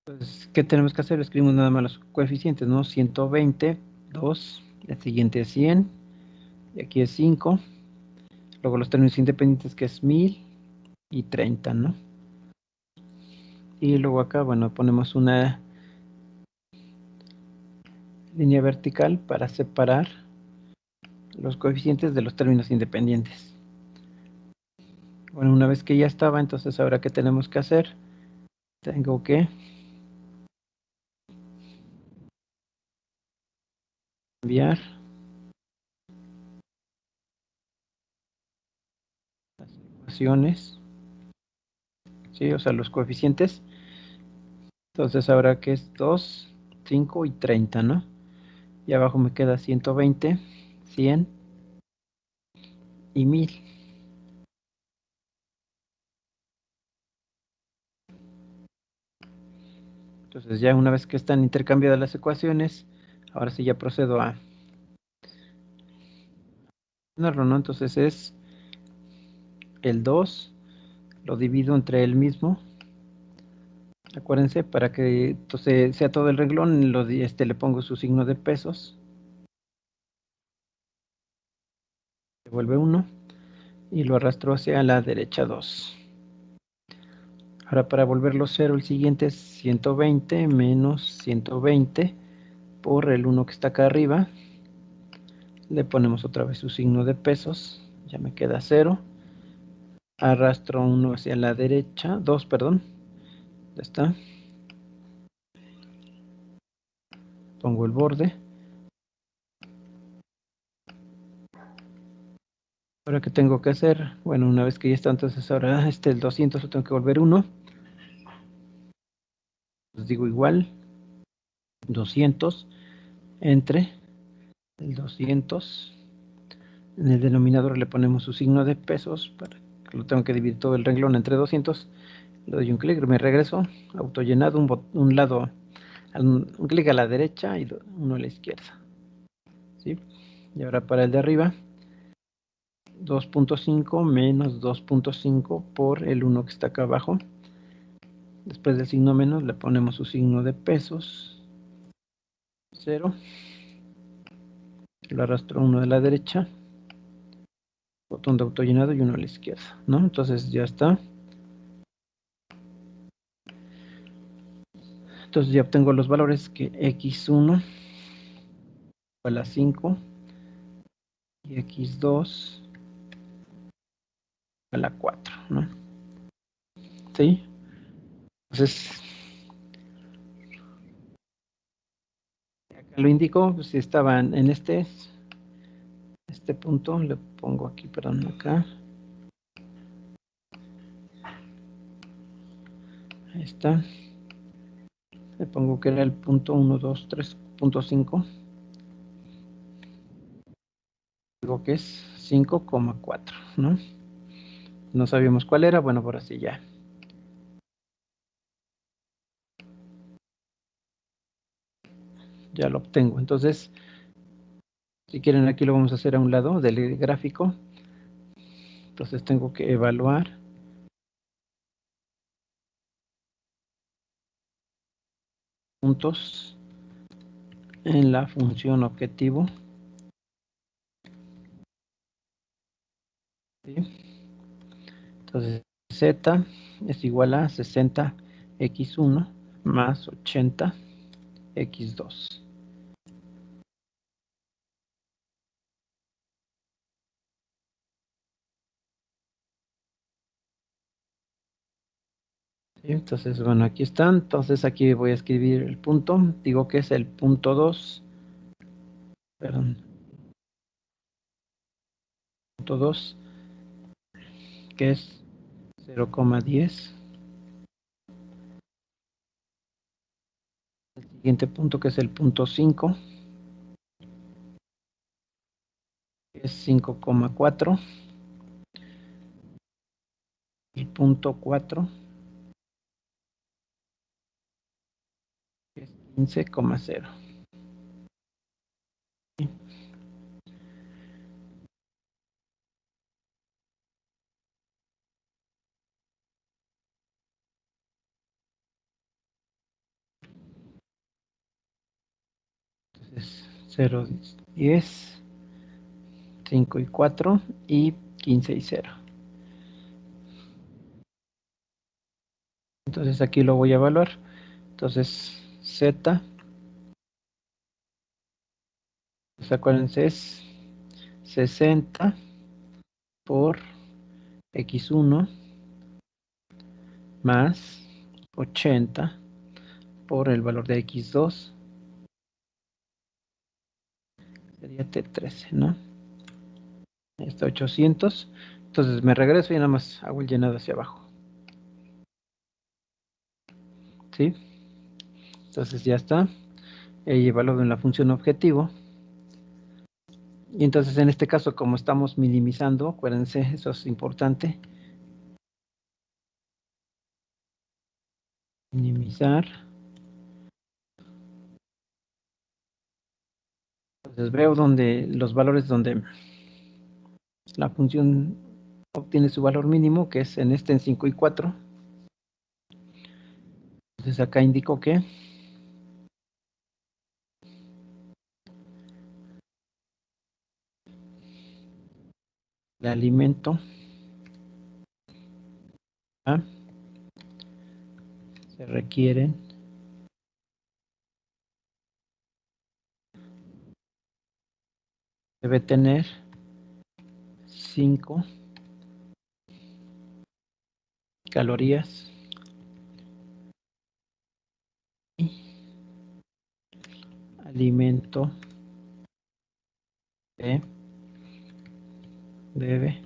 Entonces, ¿qué tenemos que hacer? Escribimos nada más los coeficientes, ¿no? 120, 2, el siguiente es 100, y aquí es 5, luego los términos independientes que es 1000 y 30, ¿no? Y luego acá, bueno, ponemos una línea vertical para separar los coeficientes de los términos independientes. Bueno, una vez que ya estaba, entonces ahora ¿qué tenemos que hacer? Tengo que cambiar las ecuaciones, ¿sí? O sea, los coeficientes. Entonces ahora que es 2, 5 y 30, ¿no? Y abajo me queda 120, 100 y 1000. Entonces ya una vez que están intercambiadas las ecuaciones, ahora sí ya procedo a ponerlo, ¿no? Entonces es el 2, lo divido entre el mismo. Acuérdense, para que entonces sea todo el renglón, le pongo su signo de pesos. Se vuelve 1 y lo arrastro hacia la derecha 2. Ahora para volverlo 0, el siguiente es 120 menos 120 por el 1 que está acá arriba. Le ponemos otra vez su signo de pesos. Ya me queda 0. Arrastro 1 hacia la derecha, 2, perdón. Ya está. Pongo el borde. Ahora, ¿qué tengo que hacer? Bueno, una vez que ya está, entonces ahora el 200 lo tengo que volver 1. Les digo igual, 200 entre el 200. En el denominador le ponemos su signo de pesos, para que lo tengo que dividir todo el renglón entre 200. Le doy un clic, me regreso, autollenado, un lado, un clic a la derecha y uno a la izquierda. ¿Sí? Y ahora para el de arriba, 2.5 menos 2.5 por el 1 que está acá abajo. Después del signo menos le ponemos su signo de pesos, 0. Lo arrastro uno de la derecha, botón de autollenado y uno a la izquierda, ¿no? Entonces ya está. Entonces ya obtengo los valores que x1 igual a 5 y x2 igual a 4, ¿no? ¿Sí? Entonces, acá lo indico, pues si estaban en este punto, le pongo aquí, perdón, acá. Ahí está. Le pongo que era el punto 1, 2, 3.5. Digo que es 5,4, ¿no? No sabíamos cuál era, bueno, por así ya. Ya lo obtengo. Entonces, si quieren, aquí lo vamos a hacer a un lado del gráfico. Entonces tengo que evaluar puntos en la función objetivo. ¿Sí? Entonces, z es igual a 60x1 más 80x2. ¿Sí? Entonces, bueno, aquí están. Entonces, aquí voy a escribir el punto. Digo que es el punto 2. Perdón. Punto 2, que es 0,10. El siguiente punto, que es el punto 5, que es 5,4. El punto 4, 15,0. Entonces 0, 10, 5 y 4 y 15 y 0. Entonces aquí lo voy a evaluar. Entonces Z, pues acuérdense, es 60 por X1 más 80 por el valor de X2, sería T13, ¿no? Está 800. Entonces me regreso y nada más hago el llenado hacia abajo. ¿Sí? Entonces ya está. He evaluado en la función objetivo. Y entonces en este caso, como estamos minimizando, acuérdense, eso es importante. Minimizar. Entonces veo donde los valores donde la función obtiene su valor mínimo, que es en 5 y 4. Entonces acá indico que el alimento A se requieren debe tener 5 calorías y alimento B debe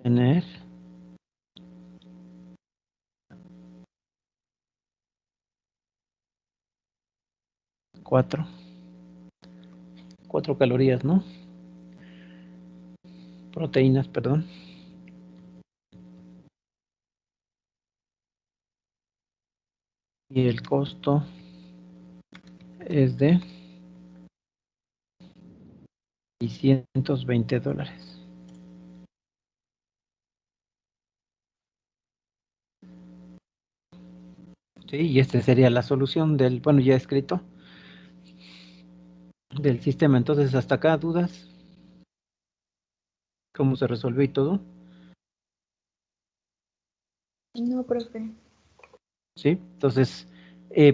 tener 4 calorías, ¿no? Proteínas, perdón. Y el costo es de $620. Sí, y esta sería la solución del, bueno, ya escrito, del sistema. Entonces, hasta acá, dudas, cómo se resolvió y todo. No, profe. Sí, entonces,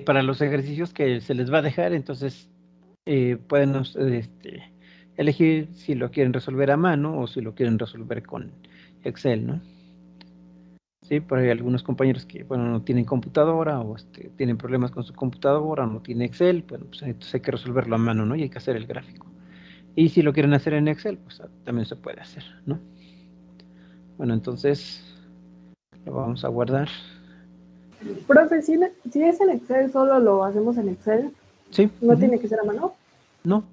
para los ejercicios que se les va a dejar, entonces pueden elegir si lo quieren resolver a mano o si lo quieren resolver con Excel, ¿no? Sí, pero hay algunos compañeros que, bueno, no tienen computadora o tienen problemas con su computadora, no tienen Excel, bueno, pues entonces hay que resolverlo a mano, ¿no? Y hay que hacer el gráfico. Y si lo quieren hacer en Excel, pues también se puede hacer, ¿no? Bueno, entonces lo vamos a guardar. Profe, si es en Excel, solo lo hacemos en Excel. Sí, No tiene que ser a mano. no,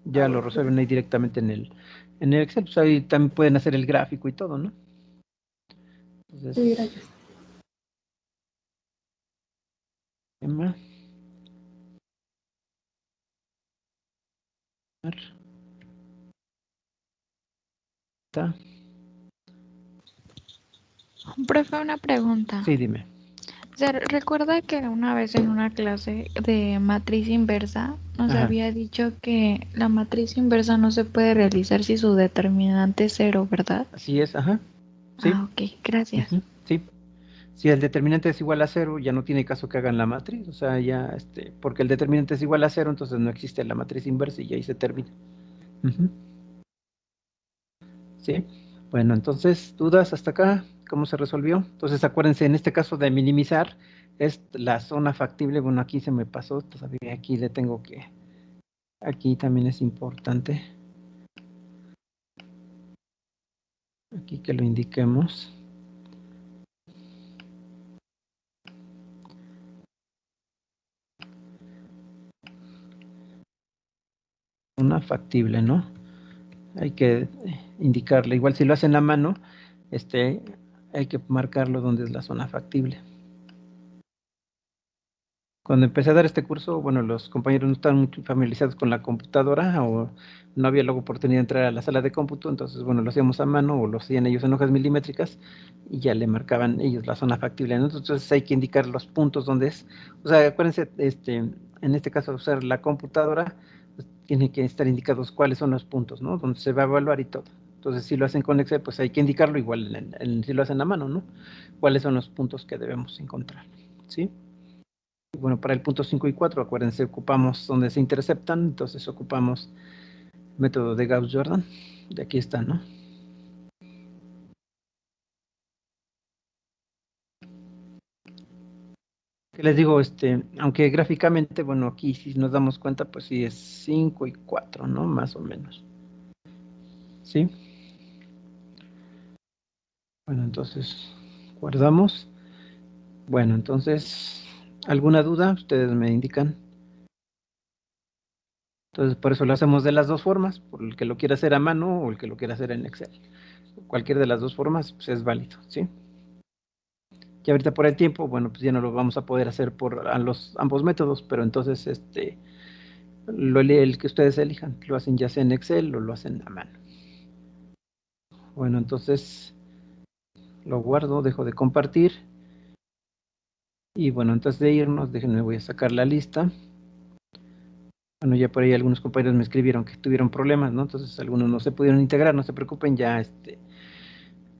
ya lo Bueno, resuelven ahí directamente en el Excel, pues ahí también pueden hacer el gráfico y todo, ¿no? Entonces, sí, gracias. Emma. ¿Está? Profe, una pregunta. Sí, dime. ¿Recuerda que una vez en una clase de matriz inversa nos Ajá. había dicho que la matriz inversa no se puede realizar si su determinante es cero, ¿verdad? Así es, ajá. Sí. Ah, ok, gracias. Sí. Si el determinante es igual a cero, ya no tiene caso que hagan la matriz, o sea, ya, porque el determinante es igual a cero, entonces no existe la matriz inversa y ahí se termina. Sí. Bueno, entonces, ¿dudas hasta acá? ¿Cómo se resolvió? Entonces, acuérdense, en este caso de minimizar, es la zona factible. Bueno, aquí se me pasó, todavía aquí le tengo que, aquí también es importante, aquí que lo indiquemos. Zona factible, ¿no? Hay que indicarle, igual si lo hacen a mano, hay que marcarlo donde es la zona factible. Cuando empecé a dar este curso, bueno, los compañeros no estaban muy familiarizados con la computadora o no había la oportunidad de entrar a la sala de cómputo, entonces, bueno, lo hacíamos a mano o lo hacían ellos en hojas milimétricas y ya le marcaban ellos la zona factible, ¿no? Entonces hay que indicar los puntos donde es. O sea, acuérdense, en este caso, usar la computadora, pues, tiene que estar indicados cuáles son los puntos, ¿no? Donde se va a evaluar y todo. Entonces, si lo hacen con Excel, pues hay que indicarlo igual si lo hacen a mano, ¿no? Cuáles son los puntos que debemos encontrar, ¿sí? Bueno, para el punto 5 y 4, acuérdense, ocupamos donde se interceptan, entonces ocupamos método de Gauss-Jordan. De aquí está, ¿no? Que les digo, aunque gráficamente, bueno, aquí si nos damos cuenta, pues sí es 5 y 4, ¿no? Más o menos. ¿Sí? Bueno, entonces, guardamos. Bueno, entonces, ¿alguna duda? Ustedes me indican. Entonces, por eso lo hacemos de las dos formas, por el que lo quiera hacer a mano o el que lo quiera hacer en Excel. Cualquier de las dos formas, pues es válido, ¿sí? Y ahorita por el tiempo, bueno, pues ya no lo vamos a poder hacer por ambos métodos, pero entonces el que ustedes elijan, lo hacen ya sea en Excel o lo hacen a mano. Bueno, entonces lo guardo, dejo de compartir. Y bueno, antes de irnos, déjenme, voy a sacar la lista. Bueno, ya por ahí algunos compañeros me escribieron que tuvieron problemas, ¿no? Entonces algunos no se pudieron integrar, no se preocupen, ya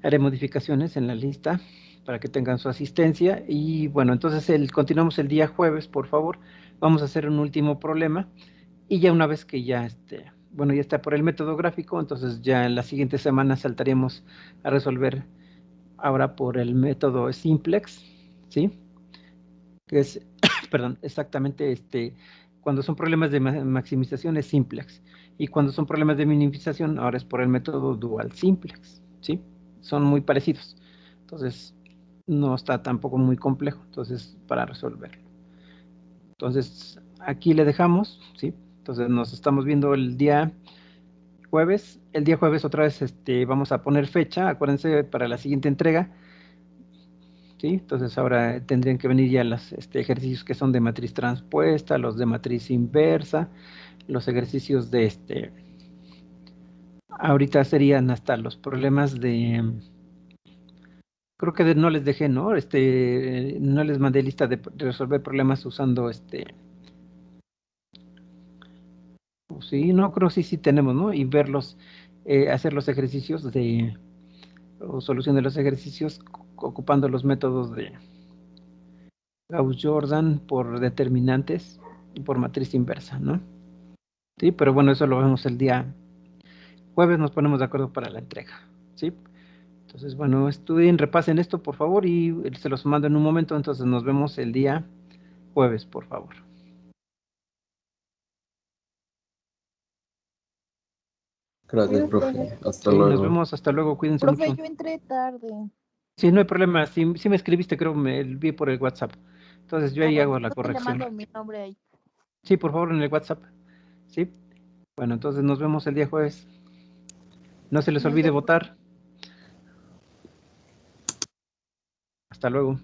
haré modificaciones en la lista para que tengan su asistencia. Y bueno, entonces continuamos el día jueves, por favor. Vamos a hacer un último problema. Y ya una vez que ya bueno, ya está por el método gráfico, entonces ya en la siguiente semana saltaríamos a resolver ahora por el método simplex, ¿sí? Que es, perdón, exactamente cuando son problemas de maximización es simplex. Y cuando son problemas de minimización, ahora es por el método dual simplex, ¿sí? Son muy parecidos. Entonces, no está tampoco muy complejo, entonces, para resolverlo. Entonces, aquí le dejamos, ¿sí? Entonces, nos estamos viendo el día jueves. El día jueves otra vez vamos a poner fecha, acuérdense, para la siguiente entrega, ¿sí? Entonces, ahora tendrían que venir ya los ejercicios que son de matriz transpuesta, los de matriz inversa, los ejercicios ahorita serían hasta los problemas creo que no les dejé, ¿no? No les mandé lista de resolver problemas usando sí, no, creo que sí tenemos, ¿no? Y verlos, hacer los ejercicios o solución de los ejercicios ocupando los métodos de Gauss-Jordan por determinantes y por matriz inversa, ¿no? Sí, pero bueno, eso lo vemos el día jueves, nos ponemos de acuerdo para la entrega, ¿sí? Entonces, bueno, estudien, repasen esto, por favor, y se los mando en un momento, entonces nos vemos el día jueves, por favor. Gracias, profe. Hasta Sí, nos luego. vemos, hasta luego, cuídense Profe, mucho. yo entré tarde. Sí, no hay problema, sí me escribiste, creo, me vi por el WhatsApp. Entonces yo ahí hago la Entonces le corrección. mando mi nombre ahí. Sí, por favor, en el WhatsApp. Sí. Bueno, entonces nos vemos el día jueves. No se les Nos olvide vemos. votar. Hasta luego.